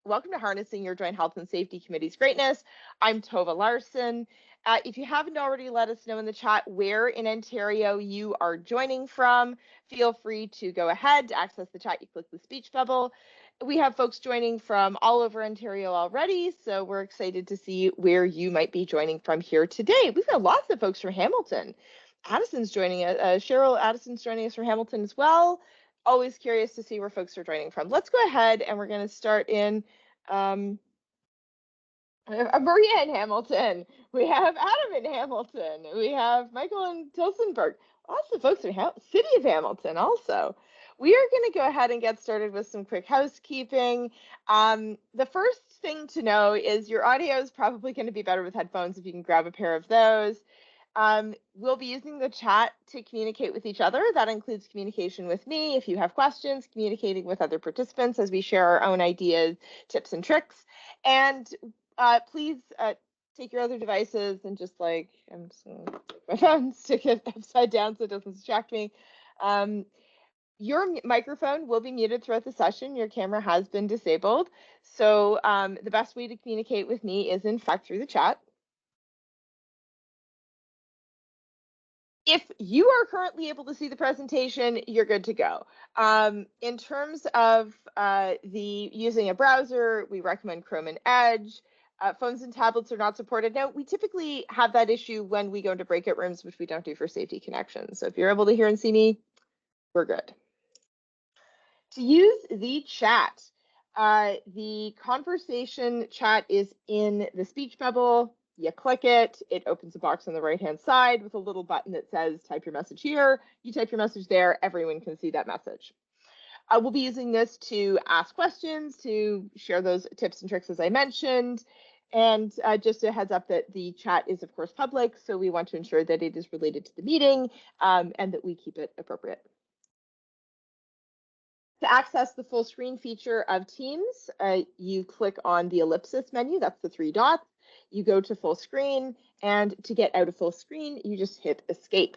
Welcome to Harnessing Your Joint Health and Safety Committee's Greatness. I'm Tova Larson. If you haven't already, let us know in the chat where in Ontario you are joining from. Feel free to go ahead to access the chat. You click the speech bubble. We have folks joining from all over Ontario already, so we're excited to see where you might be joining from here today. We've got lots of folks from Hamilton. Addison's joining us. Cheryl Addison's joining us from Hamilton as well. Always curious to see where folks are joining from. Let's go ahead and we're going to start in Maria in Hamilton. We have Adam in Hamilton. We have Michael in Tilsonburg. Lots of folks in City of Hamilton also. We are going to go ahead and get started with some quick housekeeping. The first thing to know is your audio is probably going to be better with headphones if you can grab a pair of those. We'll be using the chat to communicate with each other. That includes communication with me if you have questions, communicating with other participants as we share our own ideas, tips, and tricks. And please take your other devices and just like, I'm just going to take my phone, stick it upside down so it doesn't distract me. Your microphone will be muted throughout the session. Your camera has been disabled. So the best way to communicate with me is in fact through the chat. If you are currently able to see the presentation, you're good to go. In terms of using a browser, we recommend Chrome and Edge. Phones and tablets are not supported. Now, we typically have that issue when we go into breakout rooms, which we don't do for safety connections. So if you're able to hear and see me, we're good. To use the chat, the conversation chat is in the speech bubble. You click it, it opens a box on the right-hand side with a little button that says type your message here. You type your message there, everyone can see that message. We'll be using this to ask questions, to share those tips and tricks as I mentioned. And just a heads up that the chat is of course public, so we want to ensure that it is related to the meeting and that we keep it appropriate. To access the full screen feature of Teams, you click on the ellipsis menu, that's the 3 dots. You go to full screen, and to get out of full screen, you just hit escape.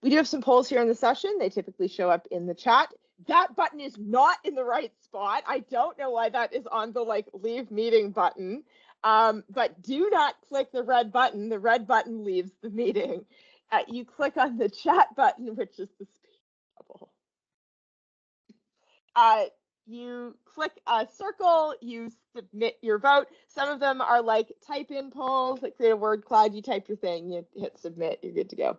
We do have some polls here in the session. They typically show up in the chat. That button is not in the right spot. I don't know why that is on the leave meeting button, but do not click the red button. The red button leaves the meeting. You click on the chat button, which is the speech bubble. You click a circle, you submit your vote. Some of them are like type in polls that create a word cloud. You type your thing, you hit submit, you're good to go.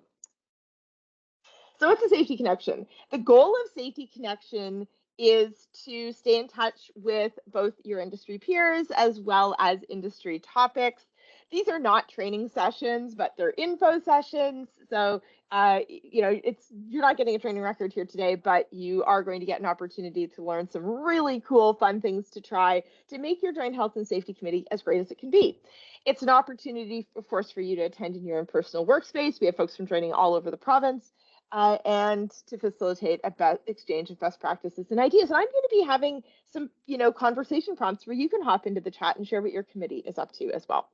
So what's a Safety Connection? The goal of Safety Connection is to stay in touch with both your industry peers as well as industry topics. These are not training sessions, but they're info sessions. So, you're not getting a training record here today, but you are going to get an opportunity to learn some really cool, fun things to try to make your Joint Health and Safety Committee as great as it can be. It's an opportunity, of course, for you to attend in your own personal workspace. We have folks from joining all over the province. And to facilitate a exchange of best practices and ideas. And I'm going to be having some, conversation prompts where you can hop into the chat and share what your committee is up to as well.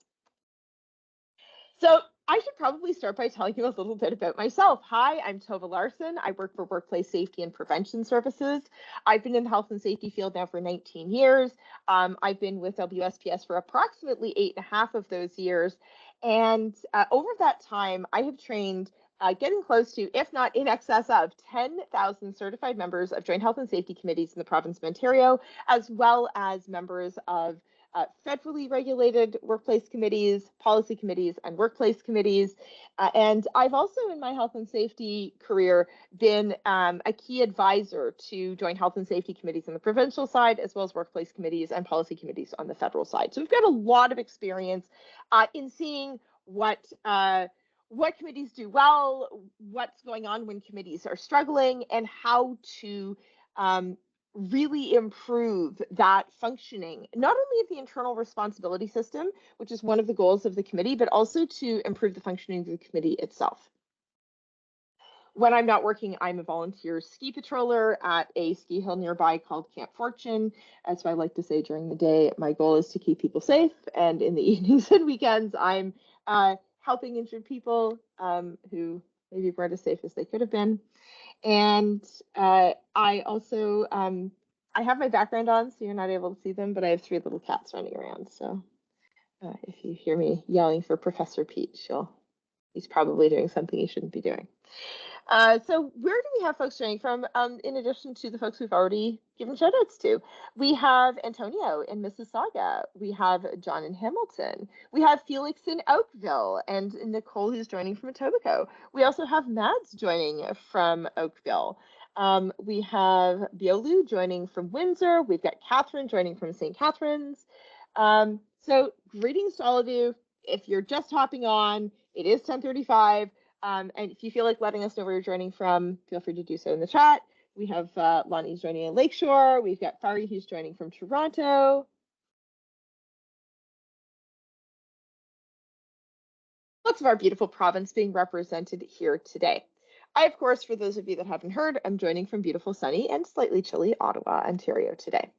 So I should probably start by telling you a little bit about myself. Hi, I'm Tova Larson. I work for Workplace Safety and Prevention Services. I've been in the health and safety field now for 19 years. I've been with WSPS for approximately 8.5 of those years. And over that time, I have trained getting close to, if not in excess of, 10,000 certified members of Joint Health and Safety Committees in the province of Ontario, as well as members of federally regulated workplace committees, policy committees, and workplace committees. And I've also, in my health and safety career, been a key advisor to Joint Health and Safety Committees on the provincial side, as well as workplace committees and policy committees on the federal side. So we've got a lot of experience in seeing what committees do well, what's going on when committees are struggling, and how to really improve that functioning, not only of the internal responsibility system, which is one of the goals of the committee, but also to improve the functioning of the committee itself. When I'm not working, I'm a volunteer ski patroller at a ski hill nearby called Camp Fortune. As I like to say during the day, my goal is to keep people safe. And in the evenings and weekends, I'm helping injured people who maybe weren't as safe as they could have been. And I also I have my background on, so you're not able to see them, but I have 3 little cats running around. So if you hear me yelling for Professor Pete, he's probably doing something he shouldn't be doing. So where do we have folks joining from, in addition to the folks we've already given shout outs to? We have Antonio in Mississauga. We have John in Hamilton. We have Felix in Oakville and Nicole who's joining from Etobicoke. We also have Mads joining from Oakville. We have Biolu joining from Windsor. We've got Catherine joining from St. Catharines. So greetings to all of you. If you're just hopping on, it is 10:35. And if you feel like letting us know where you're joining from, feel free to do so in the chat. We have Lonnie's joining in Lakeshore. We've got Fari who's joining from Toronto. Lots of our beautiful province being represented here today. I, of course, for those of you that haven't heard, I'm joining from beautiful, sunny, and slightly chilly Ottawa, Ontario today.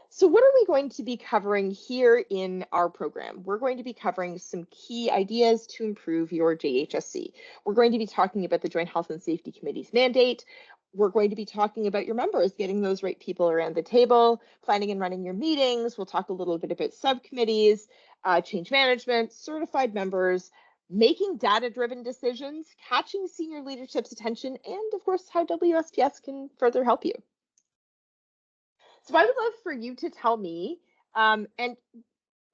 So what are we going to be covering here in our program? We're going to be covering some key ideas to improve your JHSC. We're going to be talking about the Joint Health and Safety Committee's mandate. We're going to be talking about your members, getting those right people around the table, planning and running your meetings. We'll talk a little bit about subcommittees, change management, certified members, making data-driven decisions, catching senior leadership's attention, and of course, how WSPS can further help you. So I would love for you to tell me, and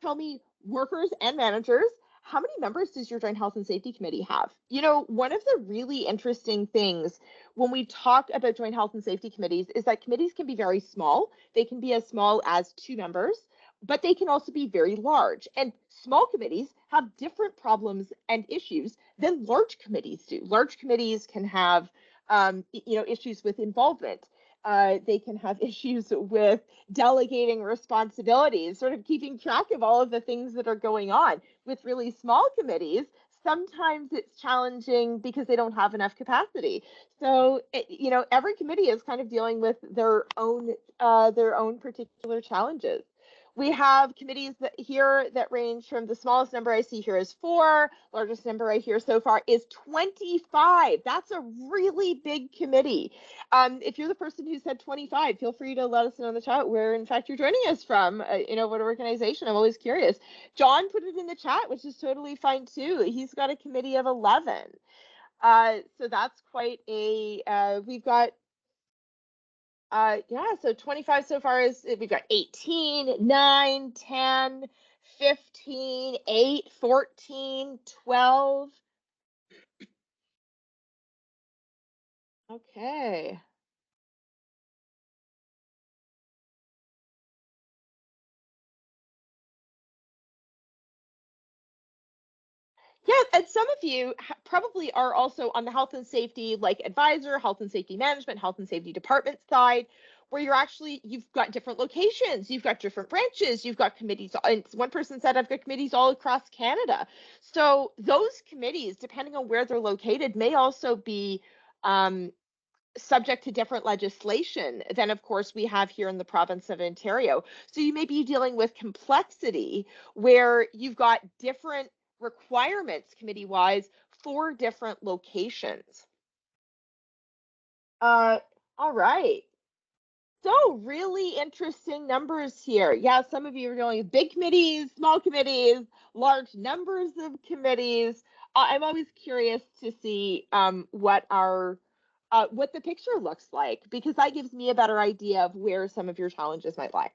tell me, workers and managers, how many members does your Joint Health and Safety Committee have? You know, one of the really interesting things when we talk about Joint Health and Safety Committees is that committees can be very small. They can be as small as 2 members, but they can also be very large. And small committees have different problems and issues than large committees do. Large committees can have, issues with involvement. They can have issues with delegating responsibilities, sort of keeping track of all of the things that are going on. With really small committees, sometimes it's challenging because they don't have enough capacity. So, every committee is kind of dealing with their own particular challenges. We have committees that range from, the smallest number I see here is 4, largest number I hear so far is 25. That's a really big committee. If you're the person who said 25, feel free to let us know in the chat where, in fact, you're joining us from, what organization. I'm always curious. John put it in the chat, which is totally fine too. He's got a committee of 11. So that's quite we've got, so 25 so far is, we've got 18, 9, 10, 15, 8, 14, 12. Okay. Yeah, and some of you probably are also on the health and safety, like advisor, health and safety management, health and safety department side, where you've got different locations, you've got different branches, you've got committees. And one person said, I've got committees all across Canada. So those committees, depending on where they're located, may also be subject to different legislation than, of course, we have here in the province of Ontario. So you may be dealing with complexity where you've got different requirements committee-wise for different locations. All right. So really interesting numbers here. Yeah, some of you are dealing with big committees, small committees, large numbers of committees. I'm always curious to see what the picture looks like, because that gives me a better idea of where some of your challenges might lie.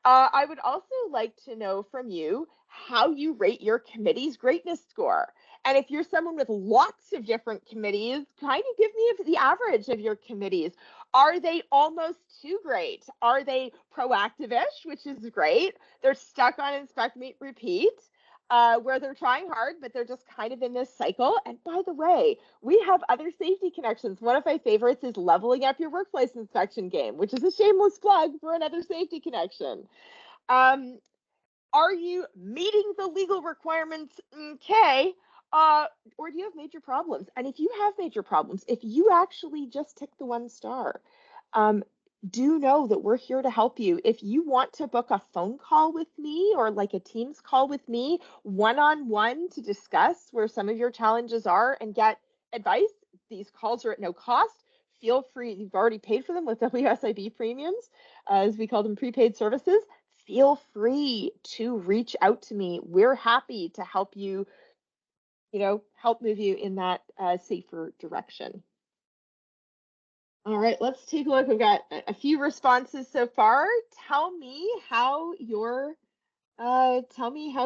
I would also like to know from you how you rate your committee's greatness score. And if you're someone with lots of different committees, kind of give me the average of your committees. Are they almost too great? Are they proactive-ish, which is great? They're stuck on inspect, meet, repeat, where they're trying hard, but they're just kind of in this cycle. And by the way, we have other safety connections. One of my favorites is leveling up your workplace inspection game, which is a shameless plug for another safety connection. Are you meeting the legal requirements? Okay. Or do you have major problems? And if you have major problems, if you actually just tick the 1 star, do know that we're here to help you. If you want to book a phone call with me or like a Teams call with me one-on-one to discuss where some of your challenges are and get advice, these calls are at no cost. feel free, you've already paid for them with WSIB premiums, as we call them, prepaid services. Feel free to reach out to me. We're happy to help you, help move you in that safer direction. All right, let's take a look. We've got a few responses so far. Tell me how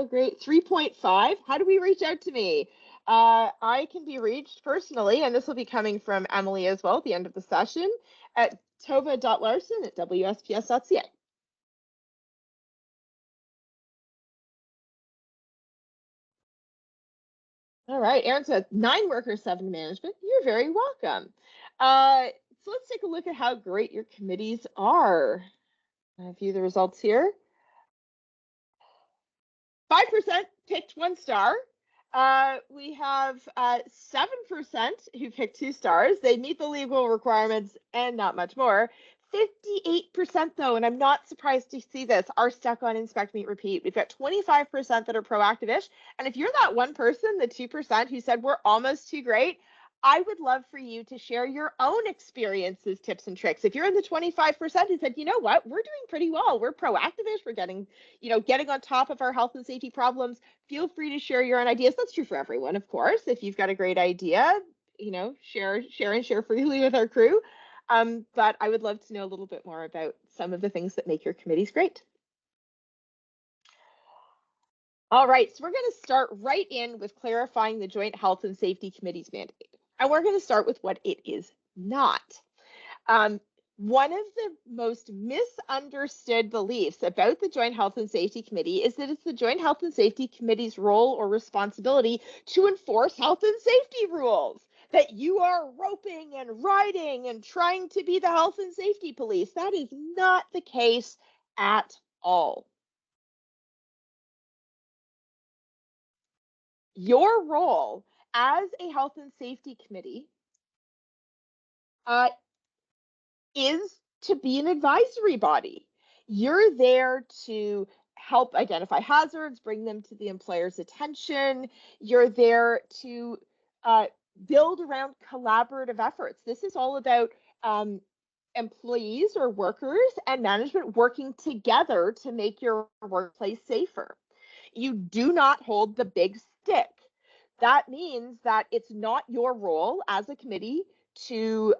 great. 3.5. How do we reach out to me? I can be reached personally, and this will be coming from Emily as well at the end of the session, at tova.larson@wsps.ca. All right, Aaron says 9 workers, 7 management. You're very welcome. So let's take a look at how great your committees are. I view the results here. 5% picked 1 star. We have 7% who picked 2 stars. They meet the legal requirements and not much more. 58% though, and I'm not surprised to see this, are stuck on inspect, meet, repeat. We've got 25% that are proactive-ish. And if you're that one person, the 2% who said we're almost too great, I would love for you to share your own experiences, tips, and tricks. If you're in the 25% who said, you know what, we're doing pretty well, we're proactive-ish, we're getting on top of our health and safety problems, feel free to share your own ideas. That's true for everyone, of course. If you've got a great idea, share freely with our crew. But I would love to know a little bit more about some of the things that make your committees great. All right, so we're going to start right in with clarifying the Joint Health and Safety Committee's mandate. And we're going to start with what it is not. One of the most misunderstood beliefs about the Joint Health and Safety Committee is that it's the Joint Health and Safety Committee's role or responsibility to enforce health and safety rules, that you are roping and riding and trying to be the health and safety police. That is not the case at all. Your role as a health and safety committee is to be an advisory body. You're there to help identify hazards, bring them to the employer's attention. You're there to build around collaborative efforts. This is all about employees or workers and management working together to make your workplace safer. You do not hold the big stick. That means that it's not your role as a committee to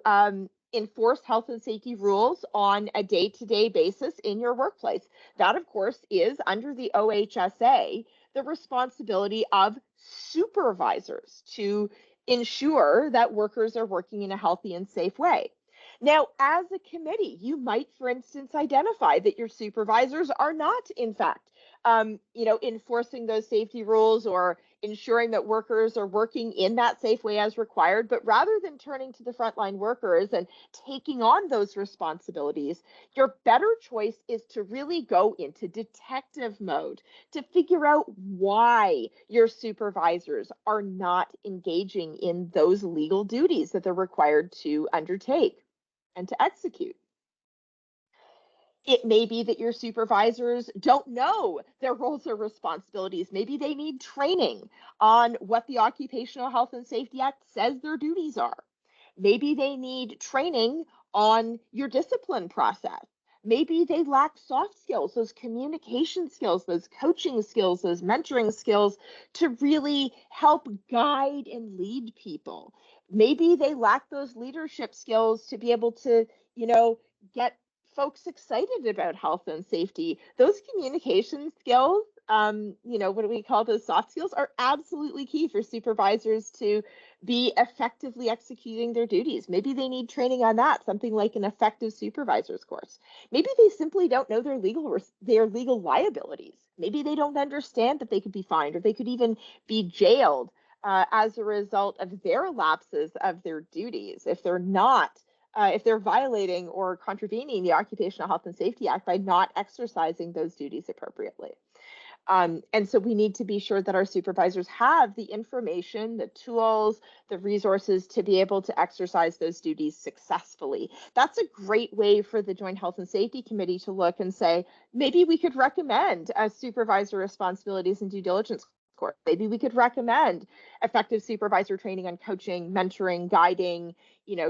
enforce health and safety rules on a day-to-day basis in your workplace. That, of course, is under the OHSA, the responsibility of supervisors to ensure that workers are working in a healthy and safe way. Now, as a committee, you might, for instance, identify that your supervisors are not, in fact, enforcing those safety rules or ensuring that workers are working in that safe way as required. But rather than turning to the frontline workers and taking on those responsibilities, your better choice is to really go into detective mode to figure out why your supervisors are not engaging in those legal duties that they're required to undertake and to execute. It may be that your supervisors don't know their roles or responsibilities. Maybe they need training on what the Occupational Health and Safety Act says their duties are. Maybe they need training on your discipline process. Maybe they lack soft skills, those communication skills, those coaching skills, those mentoring skills to really help guide and lead people. Maybe they lack those leadership skills to be able to, get folks excited about health and safety. Those communication skills, what do we call those soft skills, are absolutely key for supervisors to be effectively executing their duties. Maybe they need training on that, something like an effective supervisor's course. Maybe they simply don't know their legal liabilities. Maybe they don't understand that they could be fined or they could even be jailed as a result of their lapses of their duties if they're violating or contravening the Occupational Health and Safety Act by not exercising those duties appropriately. And so we need to be sure that our supervisors have the information, the tools, the resources to be able to exercise those duties successfully. That's a great way for the Joint Health and Safety Committee to look and say, maybe we could recommend a supervisor responsibilities and due diligence course. Maybe we could recommend effective supervisor training on coaching, mentoring, guiding,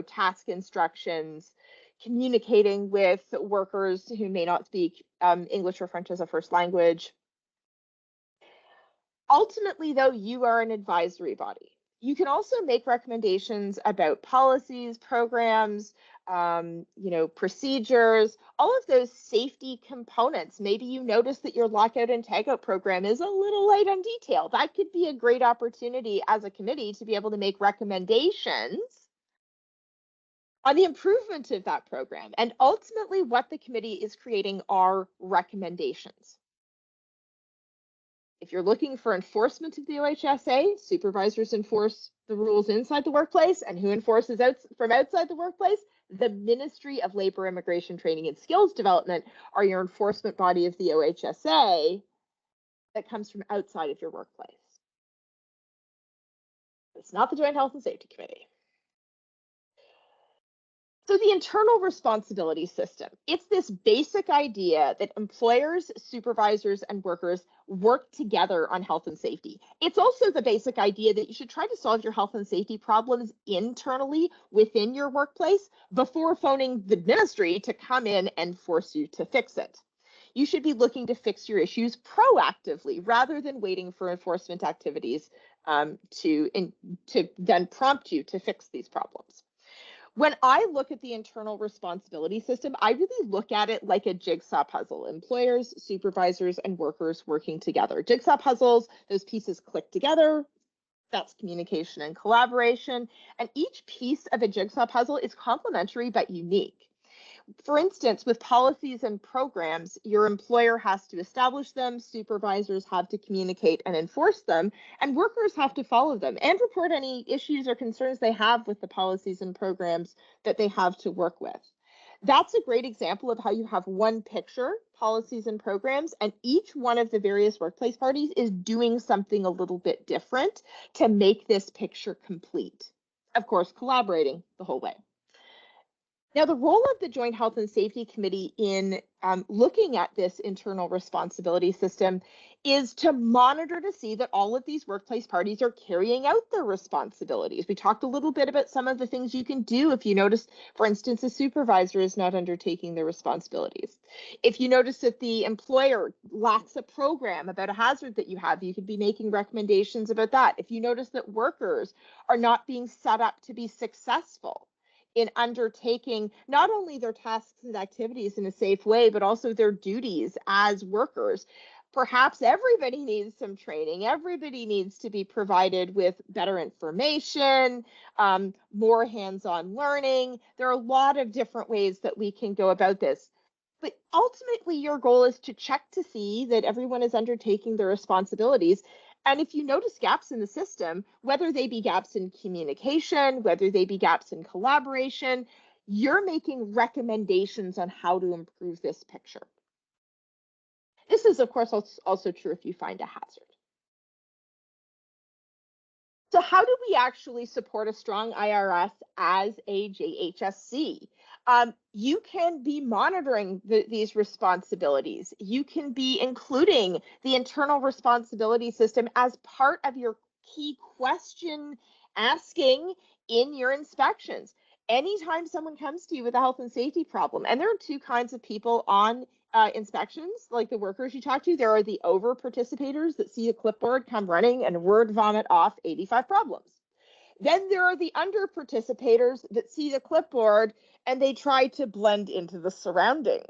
task instructions, communicating with workers who may not speak English or French as a first language. Ultimately, though, you are an advisory body. You can also make recommendations about policies, programs, procedures, all of those safety components. Maybe you notice that your lockout and tagout program is a little light on detail. That could be a great opportunity as a committee to be able to make recommendations on the improvement of that program. And ultimately, what the committee is creating are recommendations. If you're looking for enforcement of the OHSA, supervisors enforce the rules inside the workplace, and who enforces from outside the workplace? The Ministry of Labor, Immigration, Training, and Skills Development are your enforcement body of the OHSA that comes from outside of your workplace. It's not the Joint Health and Safety Committee. So the internal responsibility system, it's this basic idea that employers, supervisors, and workers work together on health and safety. It's also the basic idea that you should try to solve your health and safety problems internally within your workplace before phoning the ministry to come in and force you to fix it. You should be looking to fix your issues proactively rather than waiting for enforcement activities to then prompt you to fix these problems. When I look at the internal responsibility system, I really look at it like a jigsaw puzzle. Employers, supervisors, and workers working together. Jigsaw puzzles, those pieces click together. That's communication and collaboration. And each piece of a jigsaw puzzle is complementary but unique. For instance, with policies and programs, your employer has to establish them, supervisors have to communicate and enforce them, and workers have to follow them and report any issues or concerns they have with the policies and programs that they have to work with. That's a great example of how you have one picture, policies and programs, and each one of the various workplace parties is doing something a little bit different to make this picture complete. Of course, collaborating the whole way. Now, the role of the Joint Health and Safety Committee in looking at this internal responsibility system is to monitor to see that all of these workplace parties are carrying out their responsibilities. We talked a little bit about some of the things you can do if you notice, for instance, a supervisor is not undertaking their responsibilities. If you notice that the employer lacks a program about a hazard that you have, you could be making recommendations about that. If you notice that workers are not being set up to be successful in undertaking not only their tasks and activities in a safe way, but also their duties as workers. Perhaps everybody needs some training. Everybody needs to be provided with better information, more hands-on learning. There are a lot of different ways that we can go about this. But ultimately, your goal is to check to see that everyone is undertaking their responsibilities. And if you notice gaps in the system, whether they be gaps in communication, whether they be gaps in collaboration, you're making recommendations on how to improve this picture. This is, of course, also true if you find a hazard. So how do we actually support a strong IRS as a JHSC? You can be monitoring these responsibilities. You can be including the internal responsibility system as part of your key question asking in your inspections. Anytime someone comes to you with a health and safety problem, and there are two kinds of people on inspections, like the workers you talk to, there are the over participators that see a clipboard come running and word vomit off 85 problems. Then there are the under participators that see the clipboard and they try to blend into the surroundings.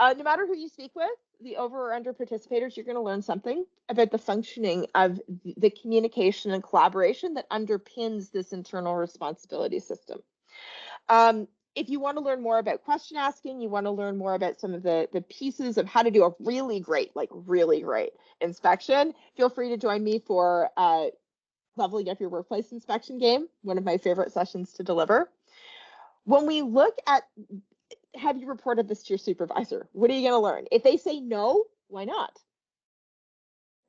No matter who you speak with, the over or under participators, you're going to learn something about the functioning of the communication and collaboration that underpins this internal responsibility system. If you want to learn more about question asking, you want to learn more about some of the pieces of how to do a really great inspection, feel free to join me for Leveling Up Your Workplace Inspection Game, one of my favorite sessions to deliver. When we look at, have you reported this to your supervisor? What are you going to learn? If they say no, why not?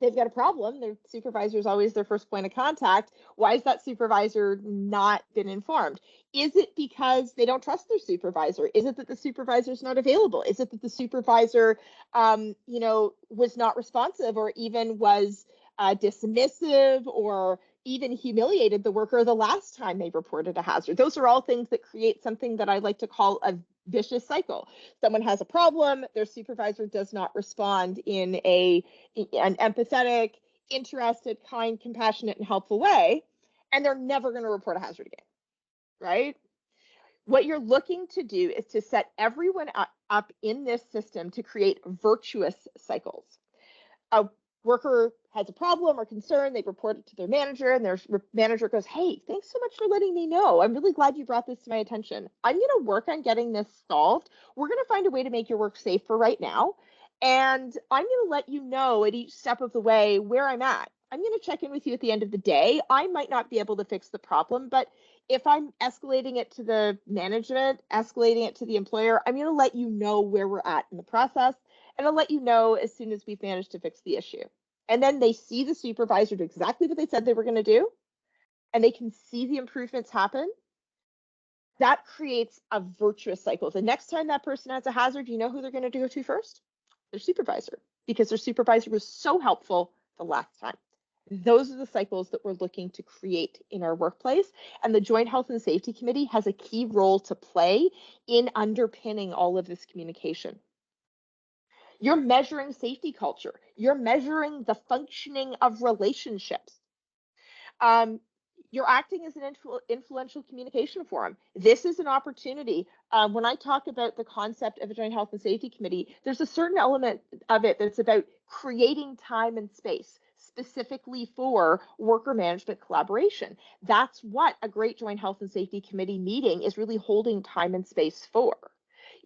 They've got a problem. Their supervisor is always their first point of contact. Why has that supervisor not been informed? Is it because they don't trust their supervisor? Is it that the supervisor is not available? Is it that the supervisor, was not responsive or even was dismissive or even humiliated the worker the last time they reported a hazard. Those are all things that create something that I like to call a vicious cycle. Someone has a problem, their supervisor does not respond in an empathetic, interested, kind, compassionate, and helpful way, and they're never going to report a hazard again, right? What you're looking to do is to set everyone up in this system to create virtuous cycles. A worker has a problem or concern, they report it to their manager, and their manager goes, hey, thanks so much for letting me know. I'm really glad you brought this to my attention. I'm going to work on getting this solved. We're going to find a way to make your work safe for right now. And I'm going to let you know at each step of the way where I'm at. I'm going to check in with you at the end of the day. I might not be able to fix the problem, but if I'm escalating it to the management, escalating it to the employer, I'm going to let you know where we're at in the process. And I'll let you know as soon as we've managed to fix the issue. And then they see the supervisor do exactly what they said they were going to do, and they can see the improvements happen. That creates a virtuous cycle. The next time that person has a hazard, you know who they're going to go to first? Their supervisor, because their supervisor was so helpful the last time. Those are the cycles that we're looking to create in our workplace. And the Joint Health and Safety Committee has a key role to play in underpinning all of this communication. You're measuring safety culture. You're measuring the functioning of relationships. You're acting as an influential communication forum. This is an opportunity. When I talk about the concept of a Joint Health and Safety Committee, there's a certain element of it that's about creating time and space specifically for worker management collaboration. That's what a great Joint Health and Safety Committee meeting is really holding time and space for.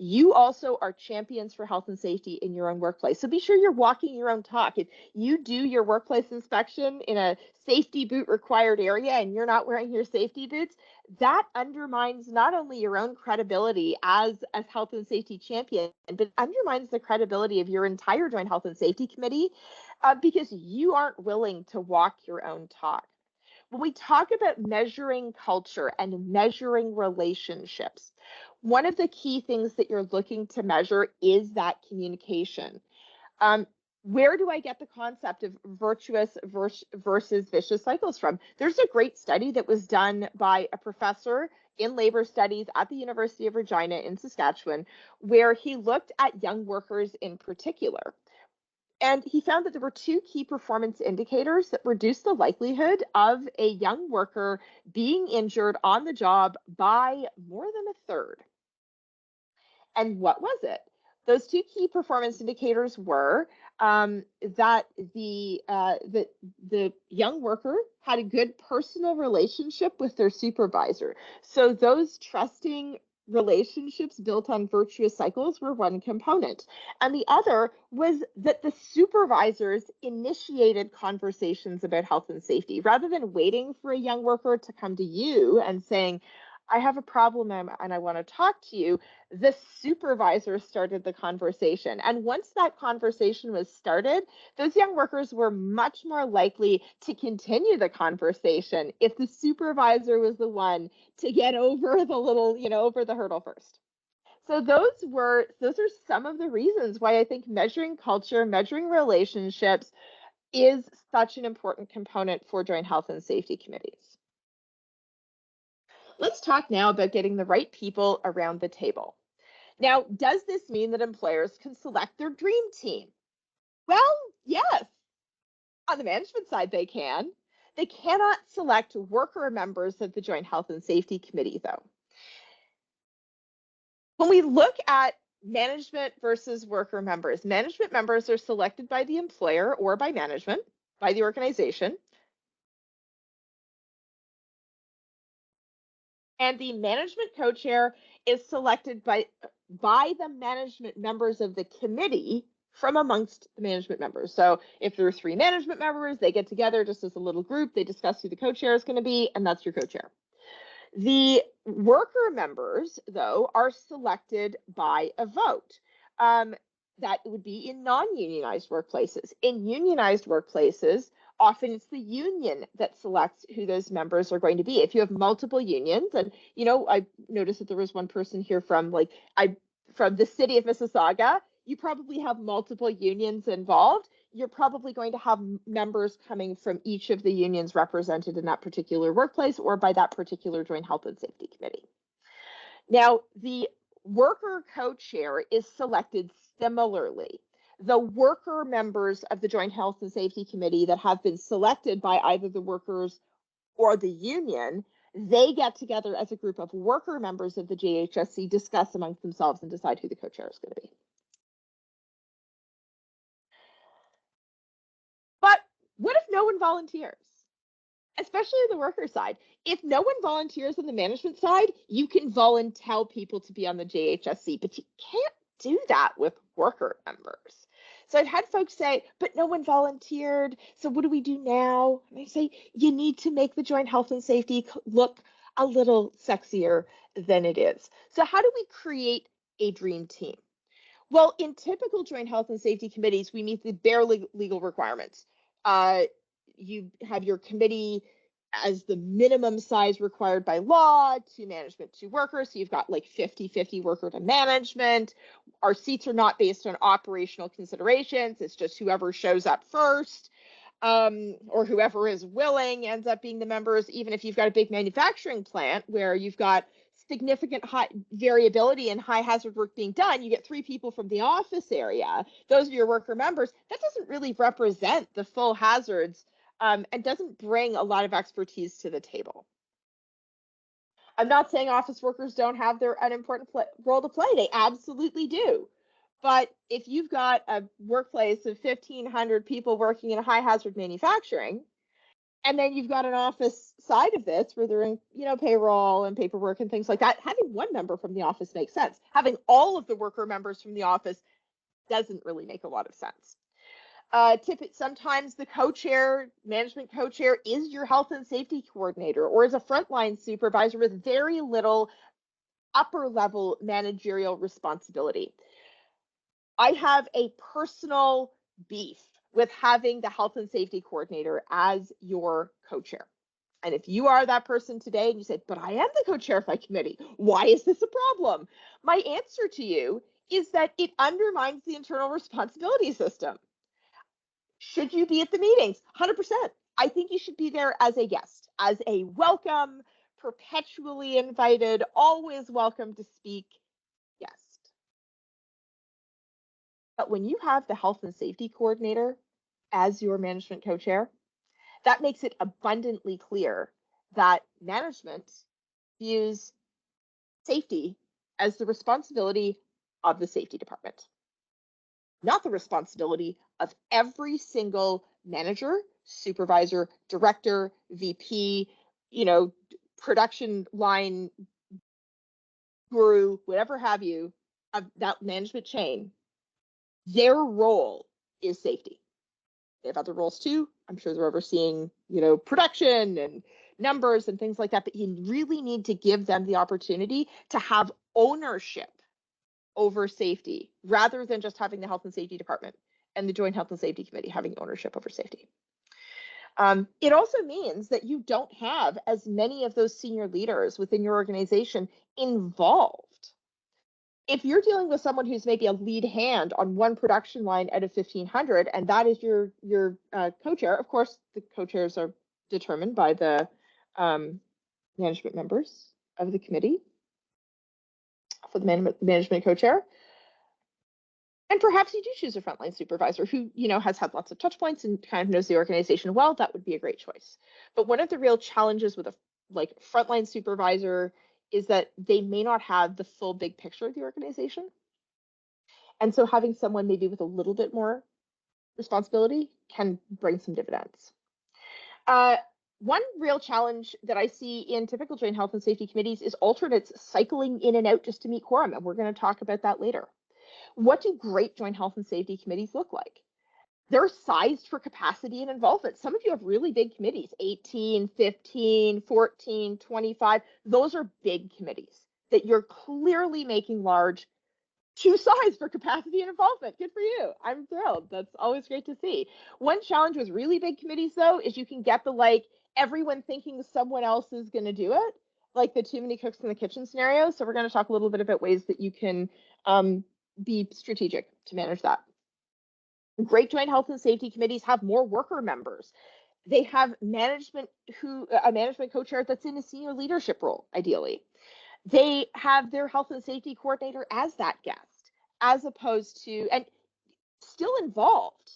You also are champions for health and safety in your own workplace. So be sure you're walking your own talk. If you do your workplace inspection in a safety boot required area and you're not wearing your safety boots, that undermines not only your own credibility as health and safety champion, but undermines the credibility of your entire Joint Health and Safety Committee because you aren't willing to walk your own talk. When we talk about measuring culture and measuring relationships, one of the key things that you're looking to measure is that communication. Where do I get the concept of virtuous versus vicious cycles from? There's a great study that was done by a professor in labor studies at the University of Regina in Saskatchewan, where he looked at young workers in particular. And he found that there were two key performance indicators that reduced the likelihood of a young worker being injured on the job by more than a third. And what was it? Those two key performance indicators were that the young worker had a good personal relationship with their supervisor. So those trusting relationships built on virtuous cycles were one component. And the other was that the supervisors initiated conversations about health and safety rather than waiting for a young worker to come to you and saying, I have a problem and I want to talk to you. The supervisor started the conversation. And once that conversation was started, those young workers were much more likely to continue the conversation if the supervisor was the one to get over the over the hurdle first. So those are some of the reasons why I think measuring culture, measuring relationships is such an important component for Joint Health and Safety Committees. Let's talk now about getting the right people around the table. Now, does this mean that employers can select their dream team? Well, yes. On the management side, they can. They cannot select worker members of the Joint Health and Safety Committee, though. When we look at management versus worker members, management members are selected by the employer or by management, by the organization. And the management co-chair is selected by the management members of the committee from amongst the management members. So if there are 3 management members, they get together just as a little group, they discuss who the co-chair is going to be, and that's your co-chair. The worker members, though, are selected by a vote. That would be in non-unionized workplaces. In unionized workplaces, often it's the union that selects who those members are going to be. If you have multiple unions, and I noticed that there was one person here from the city of Mississauga. you probably have multiple unions involved. You're probably going to have members coming from each of the unions represented in that particular workplace or by that particular joint health and safety committee. Now, the worker co-chair is selected similarly. The worker members of the Joint Health and Safety Committee that have been selected by either the workers or the union, they get together as a group of worker members of the JHSC, discuss amongst themselves, and decide who the co-chair is going to be. But what if no one volunteers? Especially on the worker side. If no one volunteers on the management side, you can tell people to be on the JHSC, but you can't do that with worker members. So I've had folks say, but no one volunteered, so what do we do now? And I say, you need to make the joint health and safety look a little sexier than it is. So how do we create a dream team? Well, in typical joint health and safety committees, we meet the bare legal requirements. You have your committee as the minimum size required by law, to management to workers. So you've got like 50-50 worker to management. Our seats are not based on operational considerations. It's just whoever shows up first, or whoever is willing ends up being the members. Even if you've got a big manufacturing plant where you've got significant high variability and high hazard work being done, you get 3 people from the office area. Those are your worker members. That doesn't really represent the full hazards, and doesn't bring a lot of expertise to the table. I'm not saying office workers don't have an important role to play. They absolutely do. But if you've got a workplace of 1,500 people working in a high hazard manufacturing, and then you've got an office side of this where they're in, payroll and paperwork and things like that, having one member from the office makes sense. Having all of the worker members from the office doesn't really make a lot of sense. Sometimes the co-chair, management co-chair, is your health and safety coordinator or is a frontline supervisor with very little upper level managerial responsibility. I have a personal beef with having the health and safety coordinator as your co-chair. And if you are that person today and you say, but I am the co-chair of my committee, why is this a problem? My answer to you is that it undermines the internal responsibility system. Should you be at the meetings? 100%. I think you should be there as a guest, as a welcome, perpetually invited, always welcome to speak guest. But when you have the health and safety coordinator as your management co-chair, that makes it abundantly clear that management views safety as the responsibility of the safety department, not the responsibility of every single manager, supervisor, director, VP, production line guru, whatever have you, of that management chain. Their role is safety. They have other roles too. I'm sure they're overseeing, production and numbers and things like that, but you really need to give them the opportunity to have ownership over safety rather than just having the health and safety department and the joint health and safety committee having ownership over safety. It also means that you don't have as many of those senior leaders within your organization involved. If you're dealing with someone who's maybe a lead hand on one production line out of 1,500, and that is your co-chair, of course, the co-chairs are determined by the management members of the committee for the management co-chair. And perhaps you do choose a frontline supervisor who, has had lots of touch points and kind of knows the organization well. That would be a great choice. But one of the real challenges with a frontline supervisor is that they may not have the full big picture of the organization. And so having someone maybe with a little bit more responsibility can bring some dividends. One real challenge that I see in typical joint health and safety committees is alternates cycling in and out just to meet quorum. And we're going to talk about that later. What do great joint health and safety committees look like? They're sized for capacity and involvement. Some of you have really big committees, 18, 15, 14, 25. Those are big committees that you're clearly making large to size for capacity and involvement. Good for you. I'm thrilled. That's always great to see. One challenge with really big committees, though, is you can get the everyone thinking someone else is going to do it, like the too many cooks in the kitchen scenario. So we're going to talk a little bit about ways that you can be strategic to manage that. Great joint health and safety committees have more worker members. They have management a management co-chair that's in a senior leadership role, ideally. They have their health and safety coordinator as that guest, as opposed to, and still involved.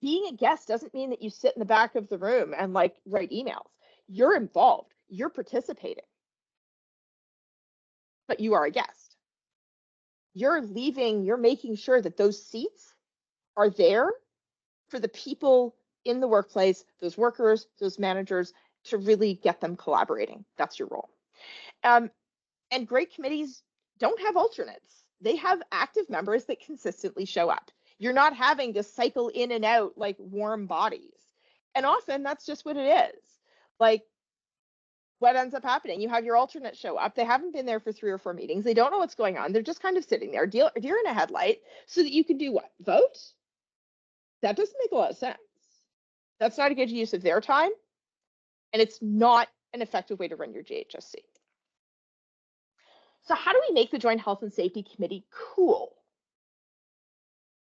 Being a guest doesn't mean that you sit in the back of the room and like write emails. You're involved, you're participating, but you are a guest. You're leaving, you're making sure that those seats are there for the people in the workplace, those workers, those managers, to really get them collaborating. That's your role. And great committees don't have alternates. They have active members that consistently show up. You're not having to cycle in and out like warm bodies. And often that's just what it is. Like, what ends up happening? You have your alternate show up. They haven't been there for 3 or 4 meetings. They don't know what's going on. They're just kind of sitting there, deer in a headlight, so that you can do what? Vote? That doesn't make a lot of sense. That's not a good use of their time, and it's not an effective way to run your JHSC. So how do we make the Joint Health and Safety Committee cool?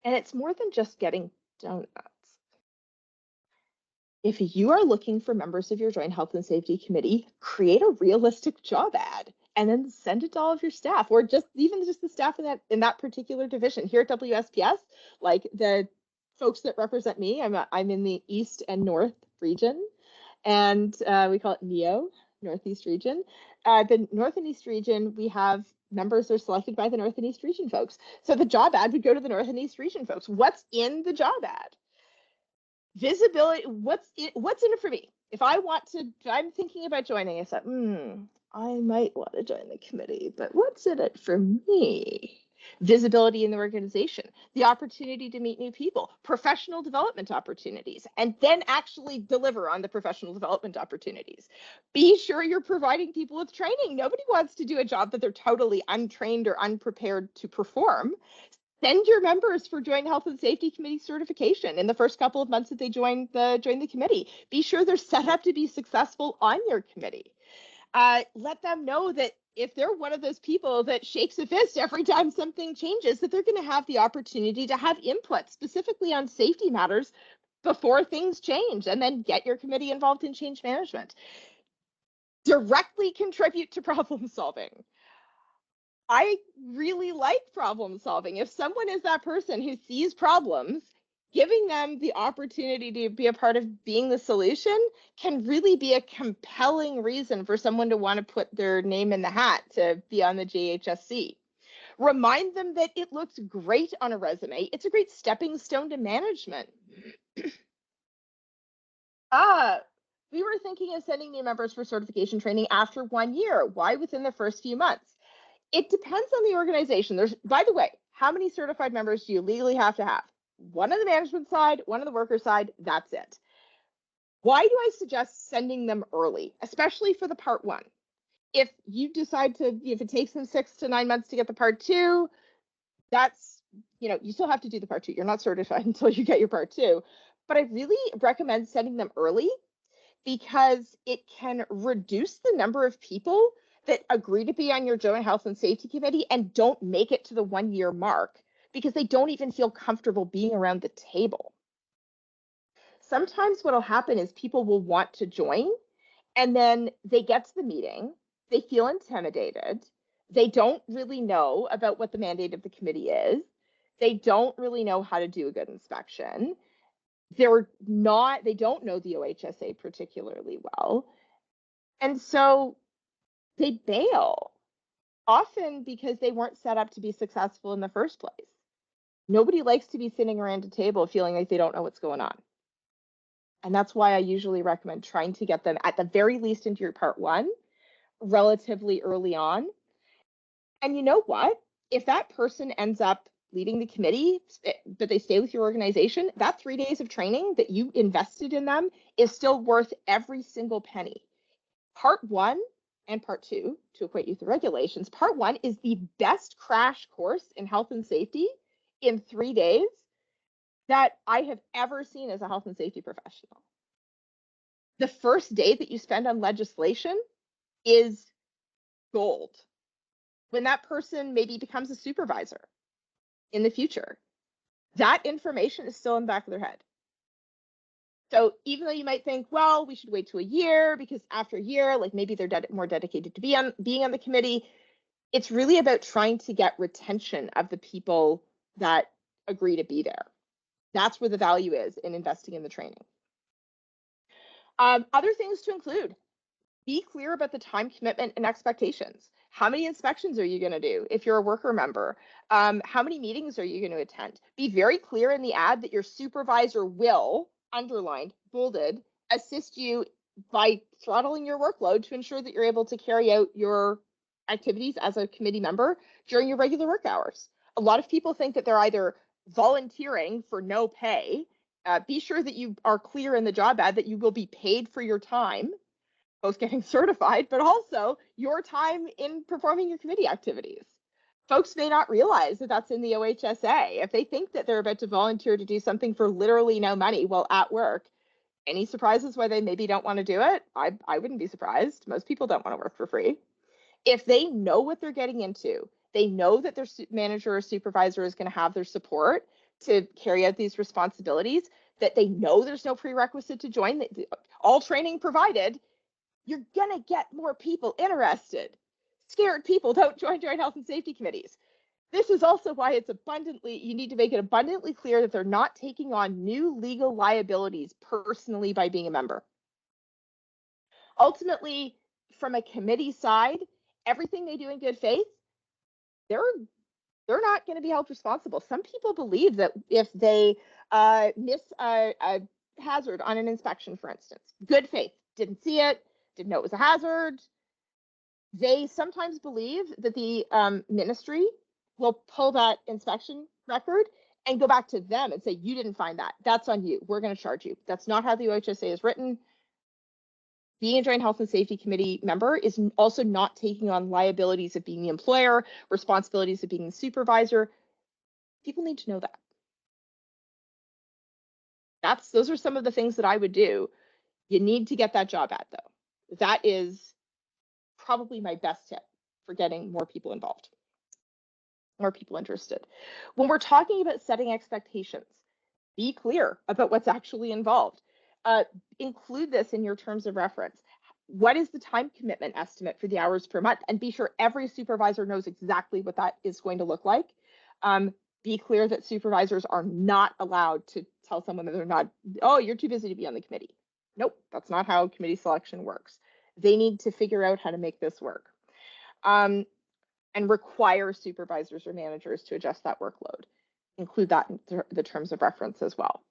And it's more than just getting donuts. If you are looking for members of your Joint Health and Safety Committee, create a realistic job ad and then send it to all of your staff, or even just the staff in that particular division. Here at WSPS, like the folks that represent me, I'm in the East and North region, and we call it NEO, Northeast region. The North and East region, we have members are selected by the North and East region folks. So the job ad would go to the North and East region folks. What's in the job ad? Visibility, what's in it for me? If I'm thinking about joining, I said, I might want to join the committee, but what's in it for me? Visibility in the organization, the opportunity to meet new people, professional development opportunities, and then actually deliver on the professional development opportunities. Be sure you're providing people with training. Nobody wants to do a job that they're totally untrained or unprepared to perform. Send your members for Joint Health and Safety Committee certification in the first couple of months that they join the committee. Be sure they're set up to be successful on your committee. Let them know that if they're one of those people that shakes a fist every time something changes, that they're going to have the opportunity to have input specifically on safety matters before things change, and then get your committee involved in change management. Directly contribute to problem solving. I really like problem solving. If someone is that person who sees problems, giving them the opportunity to be a part of being the solution can really be a compelling reason for someone to want to put their name in the hat to be on the JHSC. Remind them that it looks great on a resume. It's a great stepping stone to management. We were thinking of sending new members for certification training after 1 year. Why within the first few months? It depends on the organization. By the way, how many certified members do you legally have to have? One on the management side, one on the worker side, that's it. Why do I suggest sending them early, especially for the part 1? If you decide if it takes them 6 to 9 months to get the part 2, that's, you still have to do the part 2. You're not certified until you get your part 2. But I really recommend sending them early because it can reduce the number of people that agree to be on your Joint Health and Safety Committee and don't make it to the 1 year mark because they don't even feel comfortable being around the table. Sometimes what'll happen is people will want to join, and then they get to the meeting, they feel intimidated, they don't really know about what the mandate of the committee is, they don't really know how to do a good inspection, they don't know the OHSA particularly well, and so they bail, often because they weren't set up to be successful in the first place. Nobody likes to be sitting around a table feeling like they don't know what's going on. And that's why I usually recommend trying to get them at the very least into your part 1 relatively early on. And you know what? If that person ends up leading the committee, but they stay with your organization, that 3 days of training that you invested in them is still worth every single penny. Part 1 and part 2, to acquaint you with the regulations, part 1 is the best crash course in health and safety in 3 days that I have ever seen as a health and safety professional. The first day that you spend on legislation is gold. When that person maybe becomes a supervisor, in the future. That information is still in the back of their head. So even though you might think, well, we should wait to a year because after a year, like maybe they're more dedicated to being on the committee, it's really about trying to get retention of the people that agree to be there. That's where the value is in investing in the training. Other things to include: be clear about the time commitment and expectations. How many inspections are you going to do if you're a worker member? How many meetings are you going to attend? Be very clear in the ad that your supervisor will, underlined, bolded, assist you by throttling your workload to ensure that you're able to carry out your activities as a committee member during your regular work hours. A lot of people think that they're either volunteering for no pay. Be sure that you are clear in the job ad that you will be paid for your time, both getting certified, but also your time in performing your committee activities. Folks may not realize that that's in the OHSA. If they think that they're about to volunteer to do something for literally no money while at work, any surprises why they maybe don't want to do it? I wouldn't be surprised. Most people don't want to work for free. If they know what they're getting into, they know that their manager or supervisor is going to have their support to carry out these responsibilities, that they know there's no prerequisite to join, all training provided, you're going to get more people interested. Scared people don't join joint health and safety committees. This is also why it's you need to make it abundantly clear that they're not taking on new legal liabilities personally by being a member. Ultimately, from a committee side, everything they do in good faith, they're not going to be held responsible. Some people believe that if they miss a hazard on an inspection, for instance, good faith, didn't see it, didn't know it was a hazard, they sometimes believe that the ministry will pull that inspection record and go back to them and say, you didn't find that. That's on you. We're going to charge you. That's not how the OHSA is written. Being a joint health and safety committee member is also not taking on liabilities of being the employer, responsibilities of being the supervisor. People need to know that. Those are some of the things that I would do. You need to get that job ad, though. That is probably my best tip for getting more people involved, more people interested. When we're talking about setting expectations, be clear about what's actually involved. Include this in your terms of reference. What is the time commitment estimate for the hours per month? And be sure every supervisor knows exactly what that is going to look like. Be clear that supervisors are not allowed to tell someone that they're not, oh, you're too busy to be on the committee. Nope, that's not how committee selection works. They need to figure out how to make this work. And require supervisors or managers to adjust that workload. Include that in the terms of reference as well.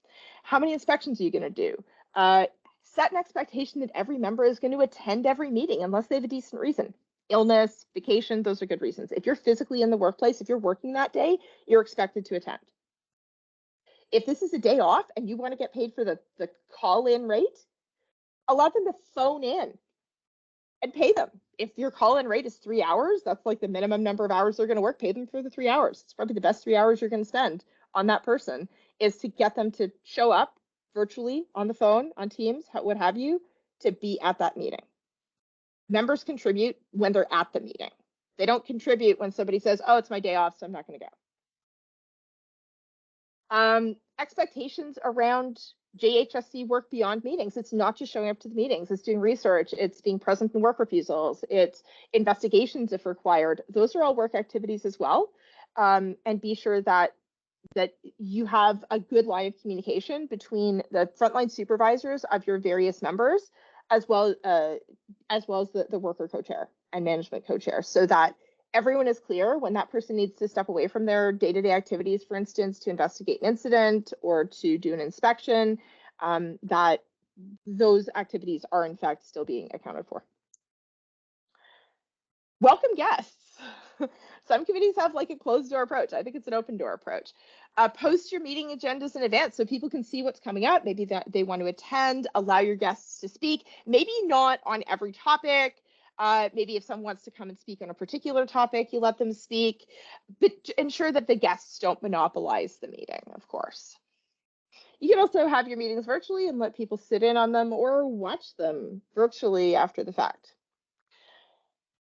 How many inspections are you going to do? Set an expectation that every member is going to attend every meeting unless they have a decent reason. Illness, vacation, those are good reasons. If you're physically in the workplace, if you're working that day, you're expected to attend. If this is a day off and you want to get paid for the call-in rate, allow them to phone in and pay them. If your call-in rate is 3 hours, that's like the minimum number of hours they're going to work, pay them for the 3 hours. It's probably the best 3 hours you're going to spend on that person, is to get them to show up virtually, on the phone, on Teams, what have you, to be at that meeting. Members contribute when they're at the meeting. They don't contribute when somebody says, oh, it's my day off, so I'm not going to go. Expectations around JHSC work beyond meetings. It's not just showing up to the meetings. It's doing research. It's being present in work refusals. It's investigations if required. Those are all work activities as well. And be sure that you have a good line of communication between the frontline supervisors of your various members, as well as the worker co-chair and management co-chair, so that everyone is clear when that person needs to step away from their day-to-day activities, for instance, to investigate an incident or to do an inspection, that those activities are in fact still being accounted for. Welcome guests. Some committees have like a closed door approach. I think it's an open door approach. Post your meeting agendas in advance so people can see what's coming up. Maybe that they want to attend, allow your guests to speak, maybe not on every topic. Maybe if someone wants to come and speak on a particular topic, you let them speak, but ensure that the guests don't monopolize the meeting, of course. You can also have your meetings virtually and let people sit in on them or watch them virtually after the fact.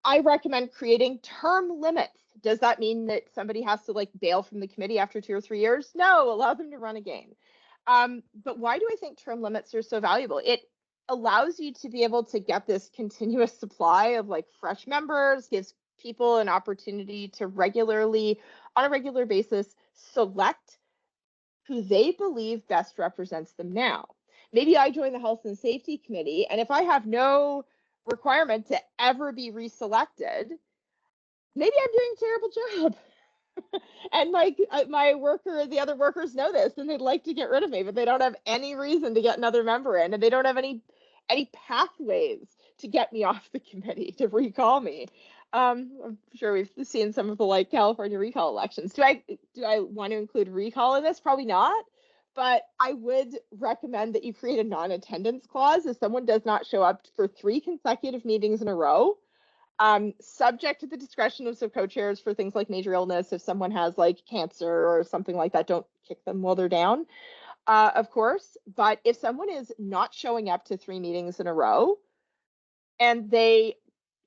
I recommend creating term limits. Does that mean that somebody has to like bail from the committee after 2 or 3 years? No, allow them to run again. But why do I think term limits are so valuable? It allows you to be able to get this continuous supply of like fresh members, gives people an opportunity to regularly, on a regular basis, select who they believe best represents them now. Maybe I join the Health and Safety Committee, and if I have no requirement to ever be reselected, maybe I'm doing a terrible job. And my worker, the other workers know this, and they'd like to get rid of me, but they don't have any reason to get another member in, and they don't have any pathways to get me off the committee to recall me. I'm sure we've seen some of the like California recall elections. Do I want to include recall in this? Probably not. But I would recommend that you create a non-attendance clause if someone does not show up for 3 consecutive meetings in a row. Subject to the discretion of some co-chairs for things like major illness. If someone has like cancer or something like that, don't kick them while they're down, of course. But if someone is not showing up to 3 meetings in a row and they